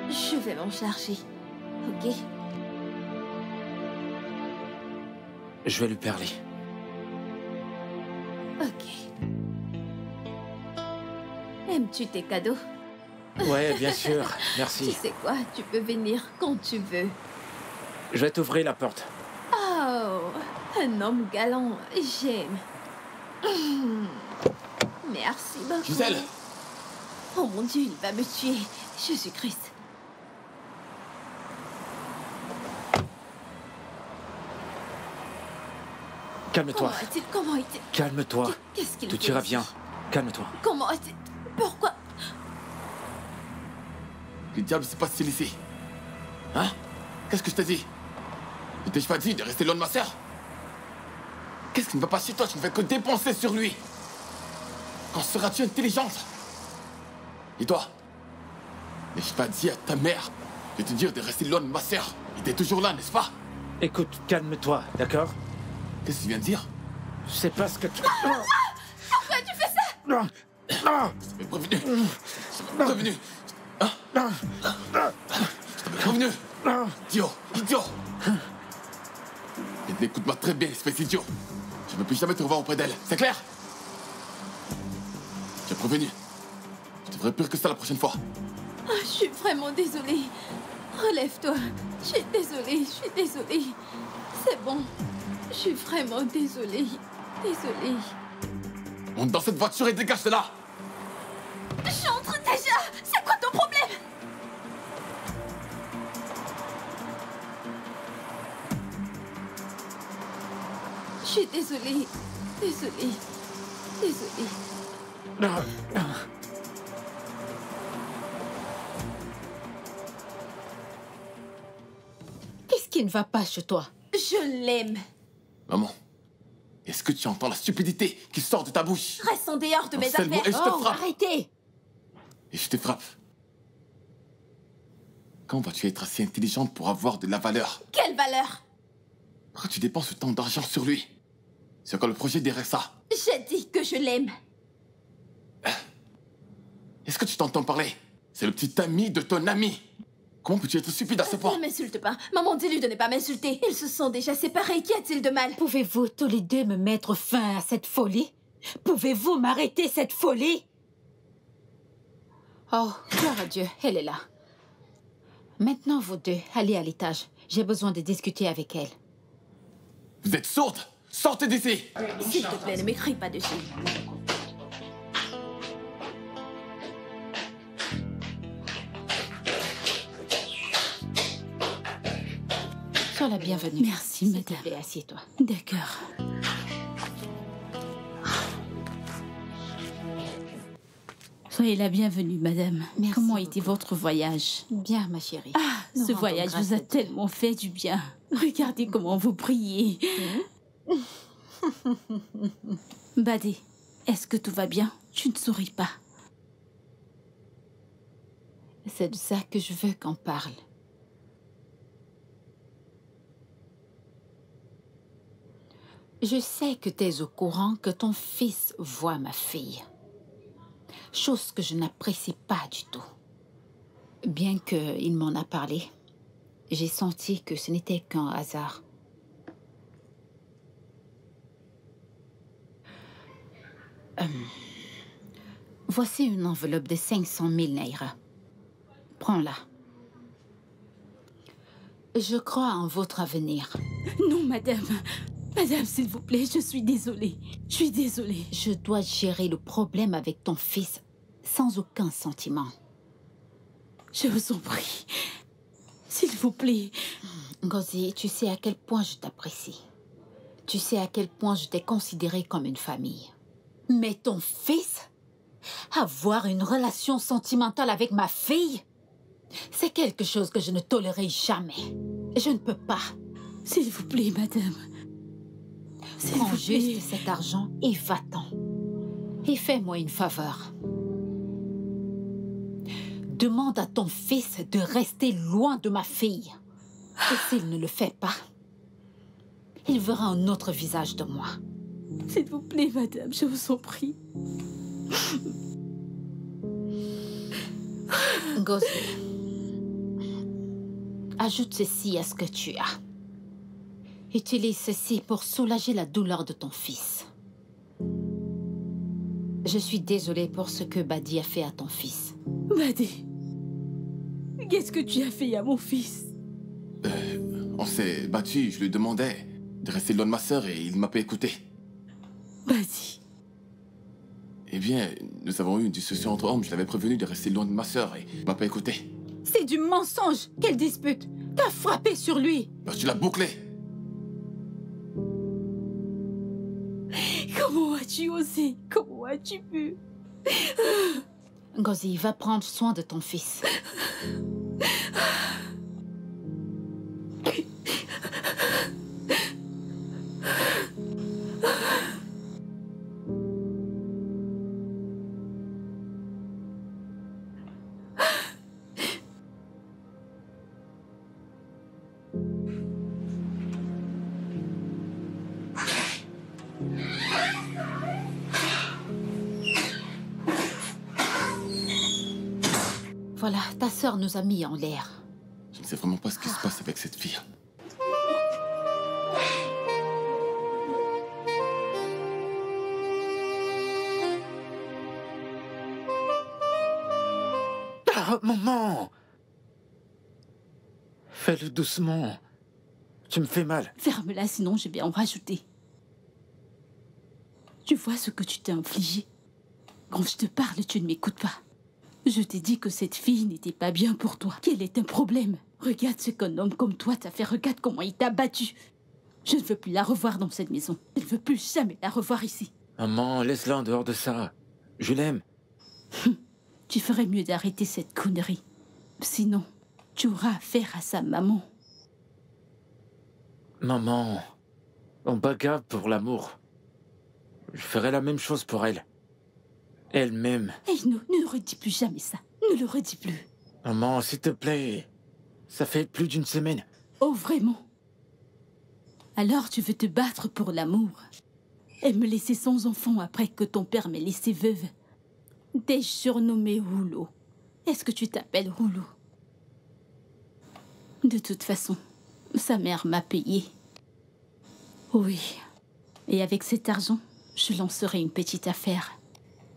Je vais m'en charger. Ok? Je vais lui parler. Ok. Aimes-tu tes cadeaux? Ouais, bien sûr, Tu merci. sais quoi? Tu peux venir quand tu veux. Je vais t'ouvrir la porte. Oh, un homme galant, j'aime. Merci beaucoup. Gisèle! Oh mon Dieu, il va me tuer. Jésus-Christ. Calme-toi, Comment a-t-il... calme-toi. Qu'est-ce qu'il Tout fait ira ici? bien. Calme-toi. Comment a-t-il... Pourquoi... Que diable se passe-t-il ici? Hein? Qu'est-ce que je t'ai dit? Ne t'ai-je pas dit de rester loin de ma sœur? Qu'est-ce qui ne va pas chez toi? Tu ne fais que dépenser sur lui. Quand seras-tu intelligente? Et toi? N'ai-je pas dit à ta mère de te dire de rester loin de ma sœur? Et t'es toujours là, n'est-ce pas? Écoute, calme-toi, d'accord? Qu'est-ce que tu viens de dire? Je sais pas ce que tu... Pourquoi tu fais ça? Je t'avais prévenu. Je t'avais prévenu. Hein? Je t'avais prévenu. Idiot, idiot. Et écoute-moi très bien, espèce d'idiot. Je ne veux plus jamais te revoir auprès d'elle, c'est clair? J'ai prévenu. Je devrais pire que ça la prochaine fois. Oh, je suis vraiment désolée. Relève-toi. Je suis désolée. C'est bon. Je suis vraiment désolée. Désolée. Monte dans cette voiture et dégage de là. J'entre déjà. C'est quoi ton problème? Je suis désolée. Désolée. Désolée. Non, non. Qu'est-ce qui ne va pas chez toi? Je l'aime. Maman, est-ce que tu entends la stupidité qui sort de ta bouche? Reste en dehors de mes Harcèle-moi affaires. et je te Oh, frappe. arrêtez! Et je te frappe. Quand vas-tu être assez intelligente pour avoir de la valeur? Quelle valeur? Pourquoi tu dépenses autant d'argent sur lui? C'est quoi le projet derrière ça? J'ai dit que je l'aime. Est-ce que tu t'entends parler? C'est le petit ami de ton ami. Comment peux-tu être stupide à ce point? Ne m'insulte pas. Maman, dis-lui de ne pas m'insulter. Ils se sont déjà séparés. Qu'y a-t-il de mal? Pouvez-vous tous les deux me mettre fin à cette folie? Pouvez-vous m'arrêter cette folie? Oh, gloire à Dieu, elle est là. Maintenant, vous deux, allez à l'étage. J'ai besoin de discuter avec elle. Vous êtes sourde? Sortez d'ici! S'il te plaît, ne m'écris pas dessus. Sois la bienvenue. Merci, S'il te madame. plaît, assieds-toi. D'accord. Soyez la bienvenue, madame. Merci Comment beaucoup. était votre voyage? Bien, ma chérie. Ah, Nous ce rendons voyage grâce vous a à Dieu. tellement fait du bien. Regardez comment vous priez. Badé, est-ce que tout va bien? Tu ne souris pas. C'est de ça que je veux qu'on parle. Je sais que tu es au courant que ton fils voit ma fille. Chose que je n'apprécie pas du tout. Bien qu'il m'en a parlé, j'ai senti que ce n'était qu'un hasard. Voici une enveloppe de 500 000 naira. Prends-la. Je crois en votre avenir. Non, madame. Madame, s'il vous plaît, je suis désolée. Je suis désolée. Je dois gérer le problème avec ton fils sans aucun sentiment. Je vous en prie. S'il vous plaît. Ngozi, tu sais à quel point je t'apprécie. Tu sais à quel point je t'ai considérée comme une famille. Mais ton fils, avoir une relation sentimentale avec ma fille, c'est quelque chose que je ne tolérerai jamais. Je ne peux pas. S'il vous plaît, madame. S'il Prends vous plaît. juste cet argent et va-t'en. Et fais-moi une faveur. Demande à ton fils de rester loin de ma fille. Et s'il ne le fait pas, il verra un autre visage de moi. S'il vous plaît, madame, je vous en prie. Ngozi, ajoute ceci à ce que tu as. Utilise ceci pour soulager la douleur de ton fils. Je suis désolée pour ce que Badi a fait à ton fils. Badé, qu'est-ce que tu as fait à mon fils? On s'est battu, je lui demandais de rester loin de ma sœur et il ne m'a pas écouté. Badé, Eh bien, nous avons eu une discussion entre hommes, je l'avais prévenu de rester loin de ma sœur et il ne m'a pas écouté. C'est du mensonge. Quelle dispute? T'as frappé sur lui. Alors tu l'as bouclé. comment as-tu osé? Comment as-tu pu? Ngozi, va prendre soin de ton fils. Voilà, ta sœur nous a mis en l'air. Je ne sais vraiment pas ce qui se passe avec cette fille. Ah, maman! Fais-le doucement. Tu me fais mal. Ferme-la, sinon je vais en rajouter. Tu vois ce que tu t'es infligé? Quand je te parle, tu ne m'écoutes pas. Je t'ai dit que cette fille n'était pas bien pour toi, qu'elle est un problème. Regarde ce qu'un homme comme toi t'a fait, regarde comment il t'a battu. Je ne veux plus la revoir dans cette maison. Je ne veux plus jamais la revoir ici. Maman, laisse-la en dehors de ça. Je l'aime. Tu ferais mieux d'arrêter cette connerie. Sinon, tu auras affaire à sa maman. Maman, on bagarre pour l'amour. Je ferai la même chose pour elle. Elle-même. Et ne redis plus jamais ça. Ne le redis plus. Maman, s'il te plaît. Ça fait plus d'une semaine. Oh, vraiment? Alors tu veux te battre pour l'amour et me laisser sans enfant après que ton père m'ait laissé veuve. T'es surnommé Rouleau. Est-ce que tu t'appelles Rouleau? De toute façon, sa mère m'a payé. Oui. Et avec cet argent, je lancerai une petite affaire.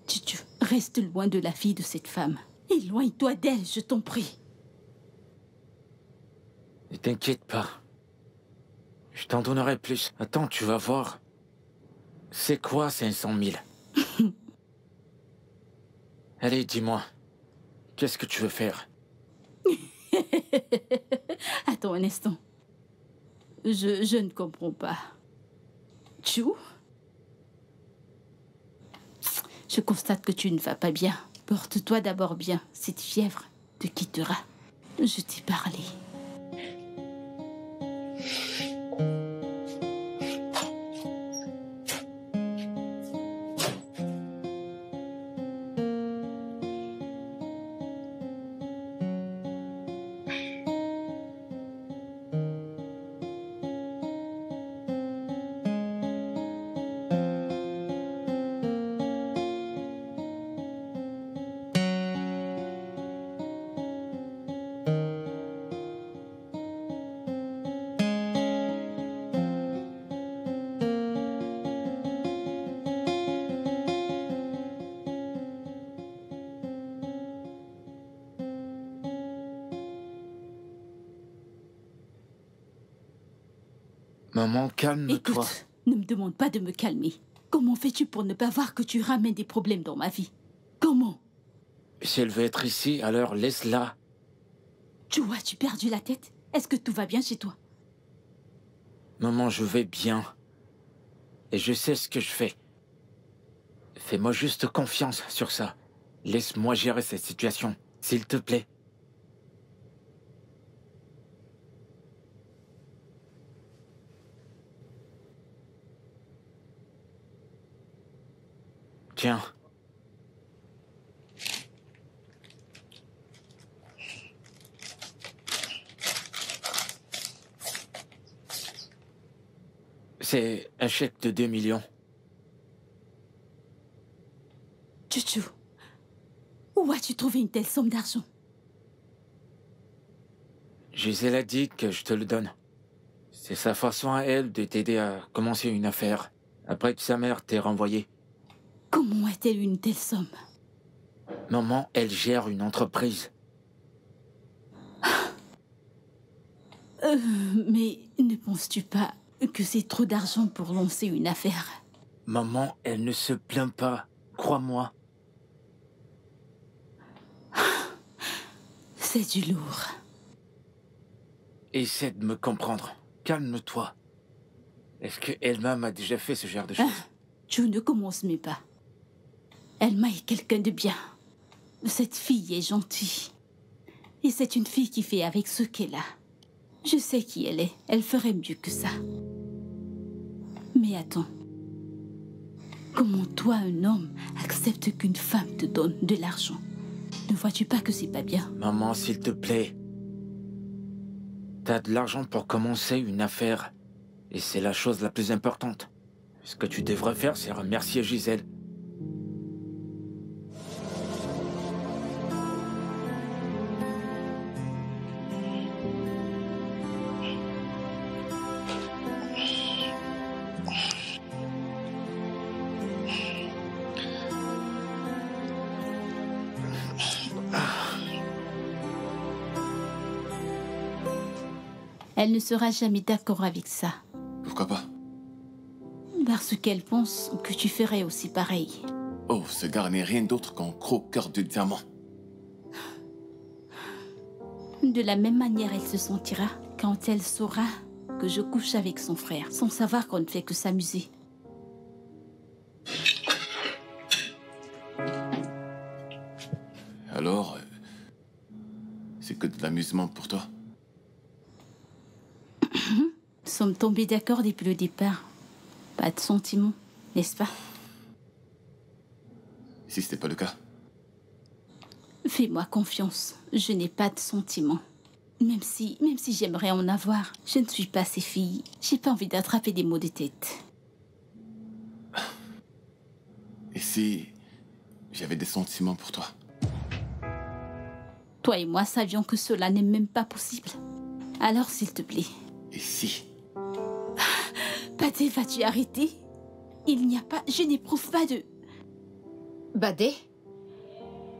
Tu reste loin de la fille de cette femme. Éloigne-toi d'elle, je t'en prie. Ne t'inquiète pas. Je t'en donnerai plus. Attends, tu vas voir. C'est quoi 500 000? Allez, dis-moi. Qu'est-ce que tu veux faire? Attends un instant. Je ne comprends pas. Chou? Je constate que tu ne vas pas bien. Porte-toi d'abord bien. Cette fièvre te quittera. Je t'ai parlé. Maman, calme-toi. Écoute, ne me demande pas de me calmer. Comment fais-tu pour ne pas voir que tu ramènes des problèmes dans ma vie? Comment? Si elle veut être ici, alors laisse-la. Tu as-tu perdu la tête? Est-ce que tout va bien chez toi? Maman, je vais bien. Et je sais ce que je fais. Fais-moi juste confiance sur ça. Laisse-moi gérer cette situation, s'il te plaît. Tiens. C'est un chèque de 2 millions. Chouchou, où as-tu trouvé une telle somme d'argent? Gisèle a dit que je te le donne. C'est sa façon à elle de t'aider à commencer une affaire, après que sa mère t'ait renvoyé. Comment a-t-elle une telle somme? Maman, elle gère une entreprise. Mais ne penses-tu pas que c'est trop d'argent pour lancer une affaire? Maman, elle ne se plaint pas, crois-moi. C'est du lourd. Essaie de me comprendre. Calme-toi. Est-ce que elle-même a déjà fait ce genre de choses? Tu ne commences même pas. Elma est quelqu'un de bien. Cette fille est gentille. Et c'est une fille qui fait avec ce qu'elle a. Je sais qui elle est. Elle ferait mieux que ça. Mais attends. Comment toi, un homme, accepte qu'une femme te donne de l'argent? Ne vois-tu pas que c'est pas bien? Maman, s'il te plaît. T'as de l'argent pour commencer une affaire. Et c'est la chose la plus importante. Ce que tu devrais faire, c'est remercier Gisèle. Elle ne sera jamais d'accord avec ça. Pourquoi pas? Parce qu'elle pense que tu ferais aussi pareil. Oh, ce gars n'est rien d'autre qu'un croqueur de diamants. De la même manière, elle se sentira quand elle saura que je couche avec son frère, sans savoir qu'on ne fait que s'amuser. Alors, c'est que de l'amusement pour toi? Nous sommes tombés d'accord depuis le départ. Pas de sentiments, n'est-ce pas? Si ce n'est pas le cas? Fais-moi confiance, je n'ai pas de sentiments. Même si j'aimerais en avoir, je ne suis pas ces filles. J'ai pas envie d'attraper des maux de tête. Et si j'avais des sentiments pour toi? Toi et moi savions que cela n'est même pas possible. Alors, s'il te plaît. Et si? Badé, vas-tu arrêter? Il n'y a pas... Je n'éprouve pas de... Badé?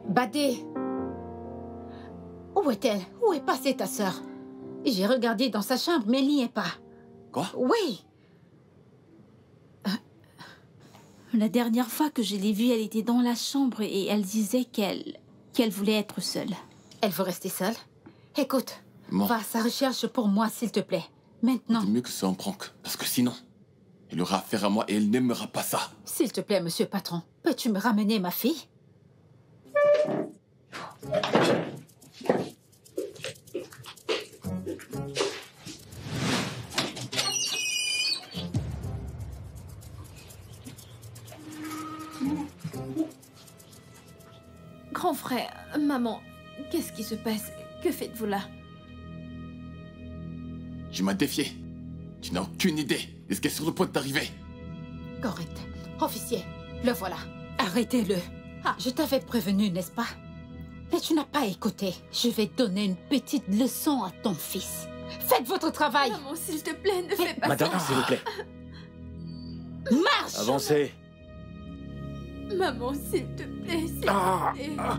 Badé? Où est-elle? Où est passée ta sœur? J'ai regardé dans sa chambre, mais elle n'y est pas. Quoi? Oui. La dernière fois que je l'ai vue, elle était dans la chambre et elle disait qu'elle voulait être seule. Elle veut rester seule? Écoute, Bon. va à sa recherche pour moi, s'il te plaît. Maintenant. C'est mieux que ça en prank, parce que sinon, elle aura affaire à moi et elle n'aimera pas ça. S'il te plaît, monsieur patron, peux-tu me ramener ma fille? Grand frère, maman, qu'est-ce qui se passe? Que faites-vous là? Tu m'as défié. Tu n'as aucune idée de ce qui est sur le point de t'arriver. Correct. Officier, le voilà. Arrêtez-le. Ah, je t'avais prévenu, n'est-ce pas? Mais tu n'as pas écouté. Je vais donner une petite leçon à ton fils. Faites votre travail. Maman, s'il te plaît, ne fais pas Madame, ça. s'il vous plaît. Marche! Avancez. Maman, s'il te plaît, s'il Ah, te plaît. ah.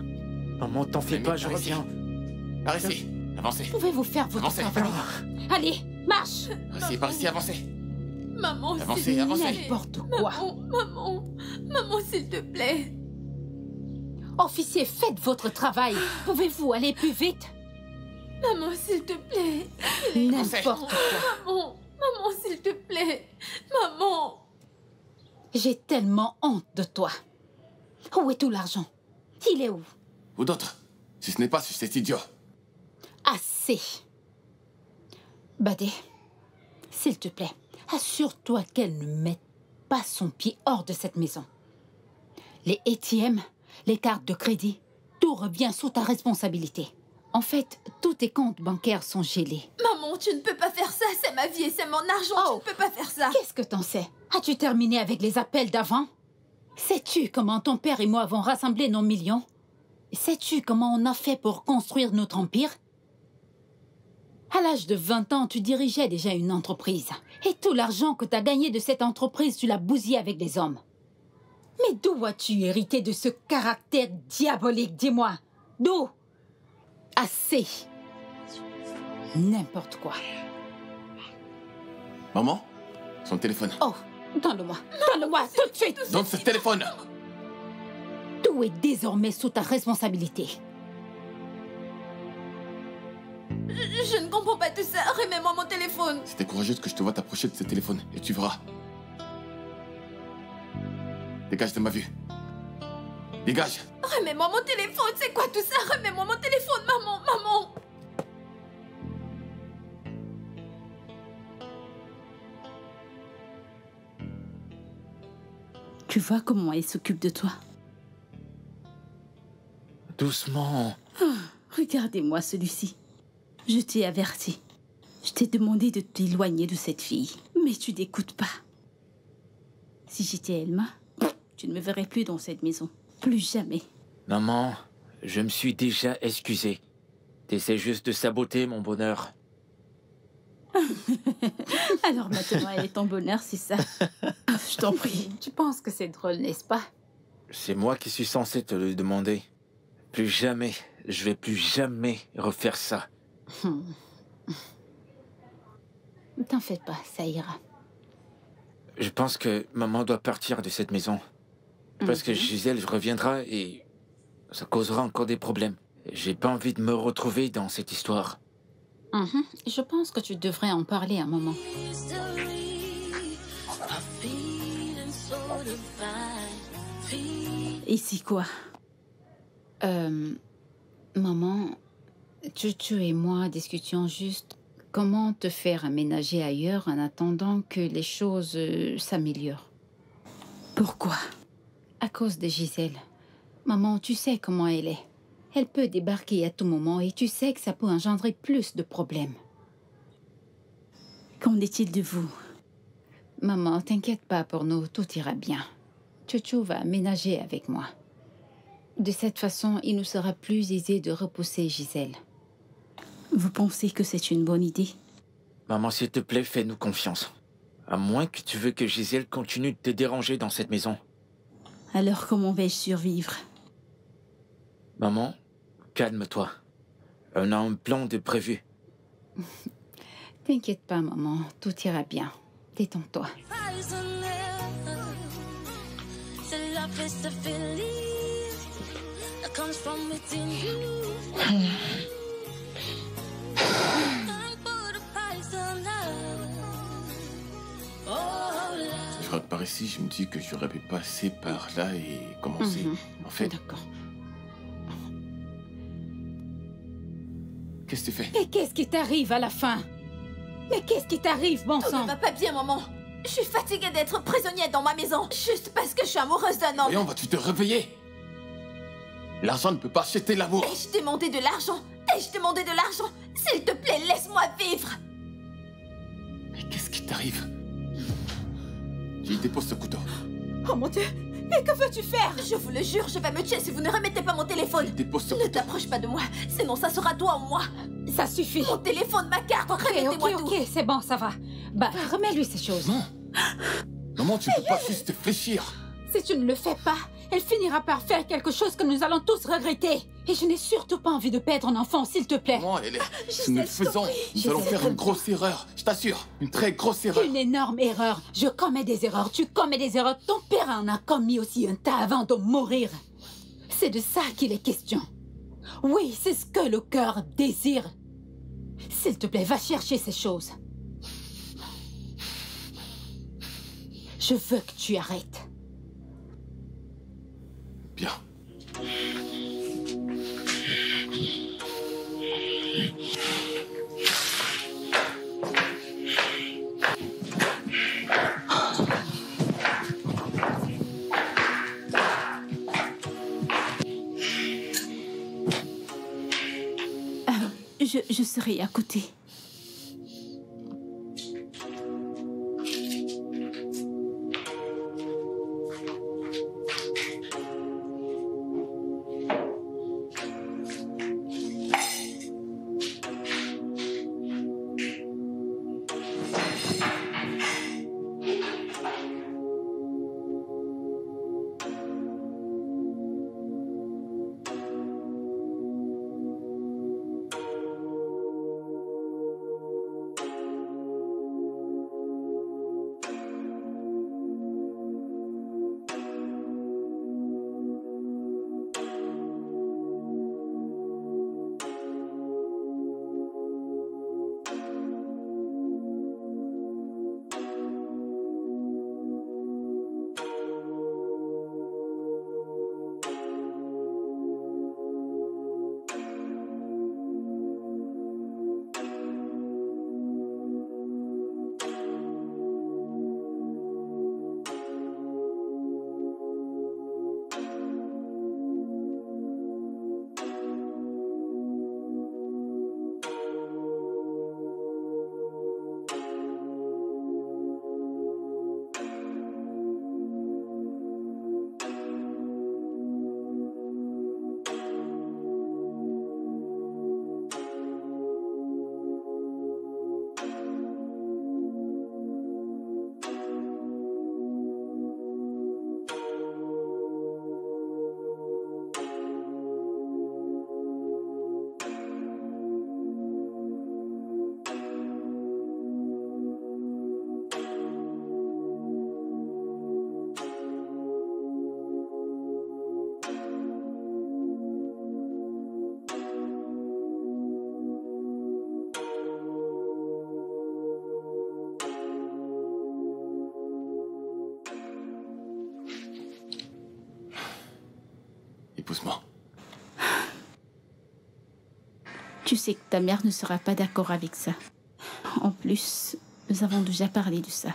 Maman, t'en fais Mais pas, je par ici. reviens. Par ici, avancez. Pouvez-vous faire votre Avancez. travail? Allez, marche! Par ici, avancez. Maman, Avancez, s'il te avancez. plaît. N'importe quoi. Maman, s'il te plaît. Officier, faites votre travail. Pouvez-vous aller plus vite? Maman, s'il te plaît. N'importe quoi. Maman, s'il te plaît. Maman. J'ai tellement honte de toi. Où est tout l'argent? Il est où? Ou d'autres, si ce n'est pas sur cet idiot. Assez. Badé, s'il te plaît, assure-toi qu'elle ne mette pas son pied hors de cette maison. Les ATM, les cartes de crédit, tout revient sous ta responsabilité. En fait, tous tes comptes bancaires sont gelés. Maman, tu ne peux pas faire ça. C'est ma vie et c'est mon argent. Oh. Tu ne peux pas faire ça. Qu'est-ce que t'en sais? As-tu terminé avec les appels d'avant? Sais-tu comment ton père et moi avons rassemblé nos millions? Sais-tu comment on a fait pour construire notre empire? À l'âge de 20 ans, tu dirigeais déjà une entreprise. Et tout l'argent que tu as gagné de cette entreprise, tu l'as bousillé avec des hommes. Mais d'où as-tu hérité de ce caractère diabolique, dis-moi? D'où? Assez. N'importe quoi. Maman, son téléphone. Oh, donne-le-moi. Donne-le-moi tout de suite. Donne ce téléphone. Tout est désormais sous ta responsabilité. Je ne comprends pas tout ça. Remets-moi mon téléphone. C'était courageux que je te vois t'approcher de ce téléphone et tu verras. Dégage de ma vue. Dégage. Remets-moi mon téléphone. C'est quoi tout ça? Remets-moi mon téléphone, maman. Tu vois comment elle s'occupe de toi? Doucement. Regardez-moi celui-ci. Je t'ai averti. Je t'ai demandé de t'éloigner de cette fille. Mais tu n'écoutes pas. Si j'étais Elma, tu ne me verrais plus dans cette maison. Plus jamais. Maman, je me suis déjà excusé. T'essaies juste de saboter mon bonheur. Alors maintenant, elle est ton bonheur, c'est ça? Je t'en prie. Tu penses que c'est drôle, n'est-ce pas? C'est moi qui suis censé te le demander. Plus jamais, je vais plus jamais refaire ça. Ne t'en fais pas, ça ira. Je pense que maman doit partir de cette maison. Parce que Gisèle reviendra et ça causera encore des problèmes. J'ai pas envie de me retrouver dans cette histoire. Je pense que tu devrais en parler un moment. Et c'est quoi? Maman, Chuchu et moi discutions juste comment te faire aménager ailleurs en attendant que les choses s'améliorent. Pourquoi? À cause de Gisèle. Maman, tu sais comment elle est. Elle peut débarquer à tout moment et tu sais que ça peut engendrer plus de problèmes. Qu'en est-il de vous? Maman, t'inquiète pas pour nous, tout ira bien. Chuchu va aménager avec moi. De cette façon, il nous sera plus aisé de repousser Gisèle. Vous pensez que c'est une bonne idée? Maman, s'il te plaît, fais-nous confiance. À moins que tu veux que Gisèle continue de te déranger dans cette maison. Alors comment vais-je survivre? Maman, calme-toi. On a un plan de prévu. T'inquiète pas, maman, tout ira bien. Détends-toi. Je rentre par ici, je me dis que j'aurais pu passer par là et commencer. En fait, D'accord. qu'est-ce que tu fais? Et qu'est-ce qui t'arrive à la fin? Mais qu'est-ce qui t'arrive, bon Tout sang? ne va pas bien, maman. Je suis fatiguée d'être prisonnière dans ma maison, juste parce que je suis amoureuse d'un homme. Voyons, vas-tu te réveiller? L'argent ne peut pas acheter l'amour. Ai-je demandé de l'argent? Ai-je demandé de l'argent? S'il te plaît, laisse-moi vivre. Mais qu'est-ce qui t'arrive? J'y dépose ce couteau. Oh mon Dieu, mais que veux-tu faire? Je vous le jure, je vais me tuer si vous ne remettez pas mon téléphone. Dépose ce Ne couteau. t'approche pas de moi, sinon ça sera toi ou moi. Ça suffit. Mon téléphone, ma carte, remettez-moi tout. Ok, c'est bon, ça va. Bah, remets-lui ces choses. Non. Maman, tu ne peux pas juste fléchir. Si tu ne le fais pas, elle finira par faire quelque chose que nous allons tous regretter. Et je n'ai surtout pas envie de perdre un enfant, s'il te plaît. Maman, si nous le faisons, nous allons faire une grosse erreur. Je t'assure, une très grosse erreur. Une énorme erreur. Je commets des erreurs, tu commets des erreurs. Ton père en a commis aussi un tas avant de mourir. C'est de ça qu'il est question. Oui, c'est ce que le cœur désire. S'il te plaît, va chercher ces choses. Je veux que tu arrêtes. Bien. Je serai à côté. épouse-moi. Tu sais que ta mère ne sera pas d'accord avec ça. En plus, nous avons déjà parlé de ça.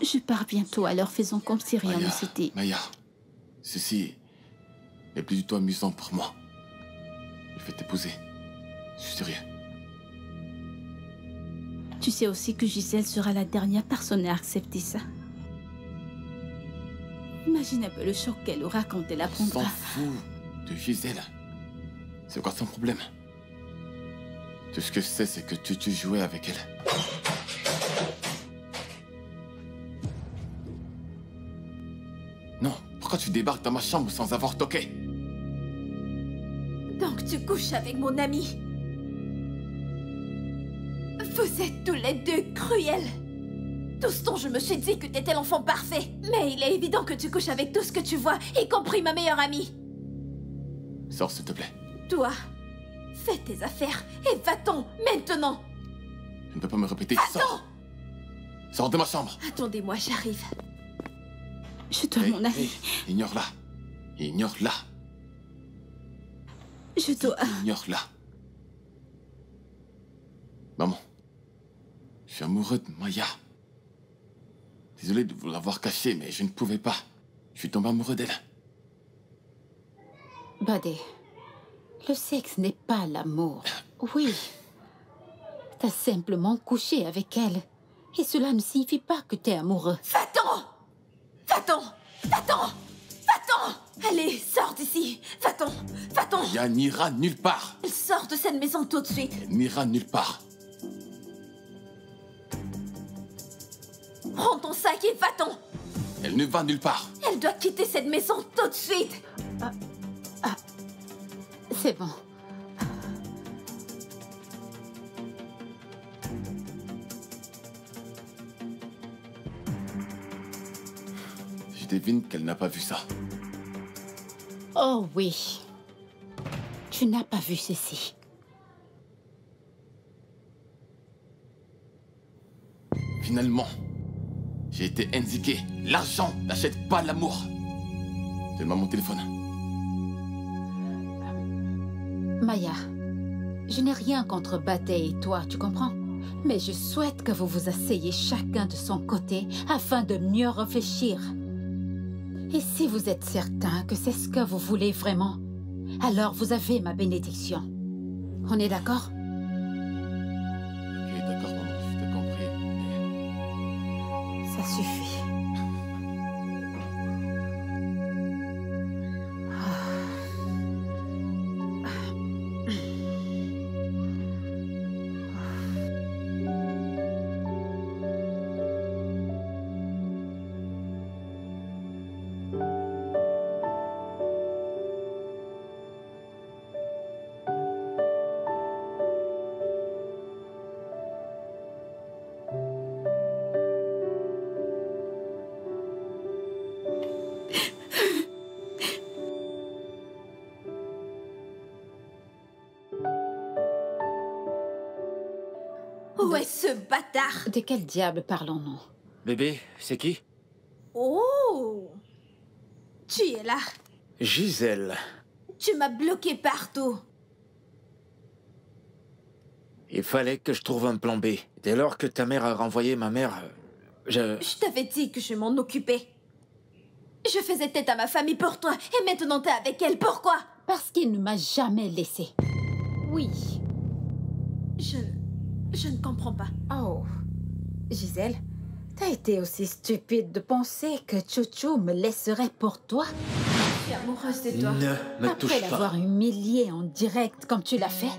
Je pars bientôt, alors faisons comme si rien ne s'était... Maya, ceci n'est plus du tout amusant pour moi. Je vais t'épouser. Je suis sérieux. Tu sais aussi que Gisèle sera la dernière personne à accepter ça. Imagine un peu le choc qu'elle aura quand elle On apprendra. s'en fout de Gisèle. C'est quoi son problème? Tout ce que je sais, c'est que tu jouais avec elle. Non, pourquoi tu débarques dans ma chambre sans avoir toqué? Donc tu couches avec mon ami. Vous êtes tous les deux cruels. Tout ce dont je me suis dit que t'étais l'enfant parfait. Mais il est évident que tu couches avec tout ce que tu vois, y compris ma meilleure amie. Sors, s'il te plaît. Toi, fais tes affaires et va-t'en maintenant. Je ne peux pas me répéter. Va-t'en. Sors. Sors de ma chambre. Attendez-moi, j'arrive. Je dois m'en aller. Ignore-la. Ignore-la. Je dois... Ignore-la. Maman, je suis amoureux de Maya. Désolé de vous l'avoir caché, mais je ne pouvais pas. Je suis tombé amoureux d'elle. Buddy, le sexe n'est pas l'amour. Oui. T'as simplement couché avec elle. Et cela ne signifie pas que t'es amoureux. Va-t'en. Va-t'en. Va-t'en. Va-t'en. Allez, sors d'ici. Va-t'en. Va-t'en. Maya n'ira nulle part. Elle sort de cette maison tout de suite. Elle n'ira nulle part. Prends ton sac et va-t'en. Elle ne va nulle part. Elle doit quitter cette maison tout de suite. C'est bon. Je devine qu'elle n'a pas vu ça. Oh oui. Tu n'as pas vu ceci. Finalement, j'ai été indiqué. L'argent n'achète pas l'amour. Donne-moi mon téléphone. Maya, je n'ai rien contre Batey et toi, tu comprends? Mais je souhaite que vous vous asseyez chacun de son côté afin de mieux réfléchir. Et si vous êtes certain que c'est ce que vous voulez vraiment, alors vous avez ma bénédiction. On est d'accord? Ok, d'accord, maman, je t'ai compris. Mais Ça suffit. Où est ce bâtard? De quel diable parlons-nous? Bébé, c'est qui? Oh! Tu es là. Gisèle. Tu m'as bloqué partout. Il fallait que je trouve un plan B. Dès lors que ta mère a renvoyé ma mère, Je t'avais dit que je m'en occupais. Je faisais tête à ma famille pour toi, et maintenant t'es avec elle. Pourquoi? Parce qu'il ne m'a jamais laissé. Oui. Je ne comprends pas. Oh. Gisèle, t'as été aussi stupide de penser que Chouchou me laisserait pour toi? Je suis amoureuse de toi. Ne me touche Après pas. l'avoir humilié en direct comme tu l'as fait,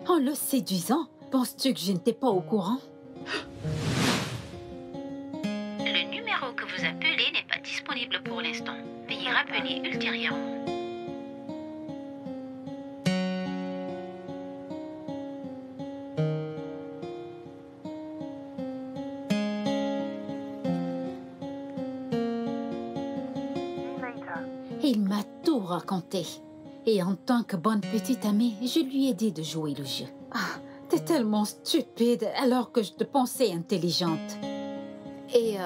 en le séduisant, penses-tu que je n'étais pas au courant? Le numéro que vous appelez n'est pas disponible pour l'instant. Veuillez rappeler ultérieurement. Il m'a tout raconté. Et en tant que bonne petite amie, je lui ai dit de jouer le jeu. Ah, t'es tellement stupide alors que je te pensais intelligente. Et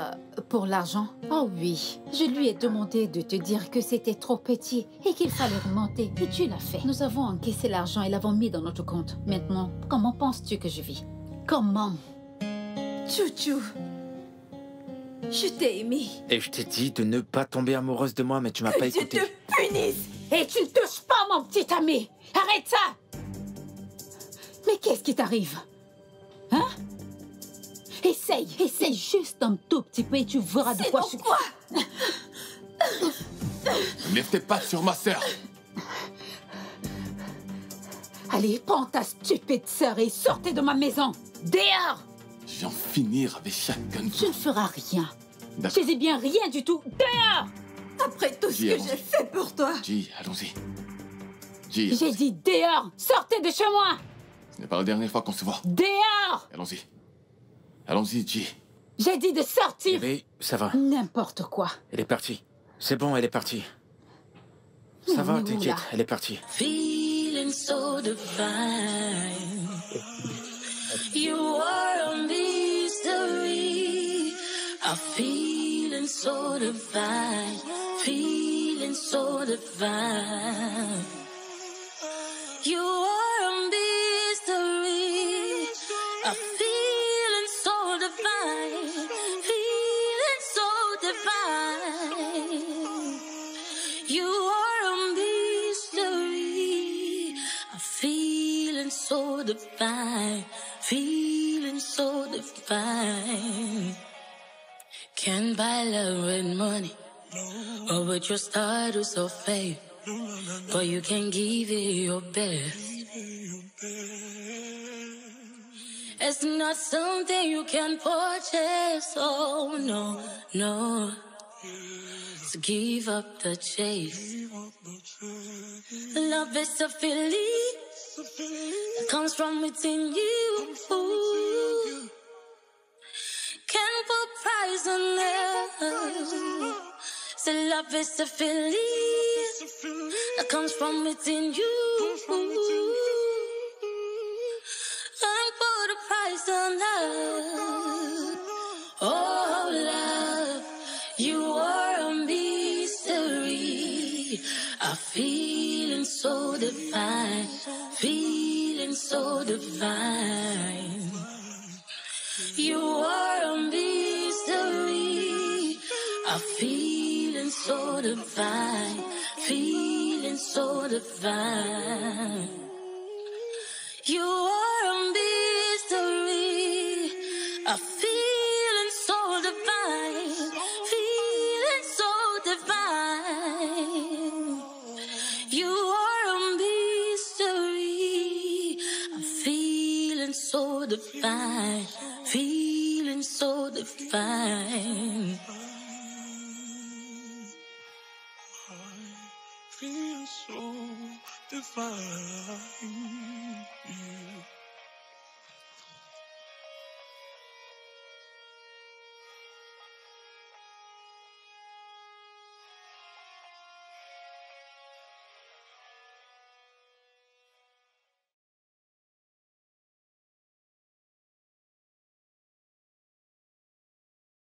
pour l'argent? Oh oui, je lui ai demandé de te dire que c'était trop petit et qu'il fallait remonter. Et tu l'as fait. Nous avons encaissé l'argent et l'avons mis dans notre compte. Maintenant, comment penses-tu que je vis? Comment? Chouchou, je t'ai aimé. Et je t'ai dit de ne pas tomber amoureuse de moi, mais tu m'as pas écouté. Que je te punisse. Et tu ne touches pas mon petit ami! Arrête ça! Mais qu'est-ce qui t'arrive? Hein? Essaye juste un tout petit peu et tu verras de quoi je suis. Quoi? Lève tes pattes sur ma sœur. Allez, prends ta stupide sœur et sortez de ma maison! Dehors! Je vais en finir avec chacun de Tu vous. ne feras rien. D'accord. Je dis bien rien du tout. Dehors! Après tout ce Dis, que allons-y. j'ai fait pour toi. G, allons-y. G, J'ai dit dehors! Sortez de chez moi! ce n'est pas la dernière fois qu'on se voit. Dehors! Allons-y. Allons-y, G. J'ai dit de sortir! Bébé, ça va. N'importe quoi. Elle est partie. C'est bon, elle est partie. Ça va, Mais où, t'inquiète, là? elle est partie. Feeling so divine. You are a mystery. A feeling so divine. Feeling so divine. You are a mystery. A feeling so divine. Feeling so divine. You are a mystery. A feeling so divine. Feeling so divine. Can't buy love with money or with your status or fame, but you can give it your best. It's not something you can purchase. Oh no, no. So give up the chase. Love is a feeling that comes from within you. Can't put price on love. So love is a feeling that comes from within you. Can't put a price on love. Oh, love, you are a mystery. A feeling so divine, feeling so divine. You are a mystery, a feeling so divine, feeling so divine. You are a mystery, a feeling so divine, feeling so divine. You are a mystery, a feeling so divine, feeling so divine. Feel so divine.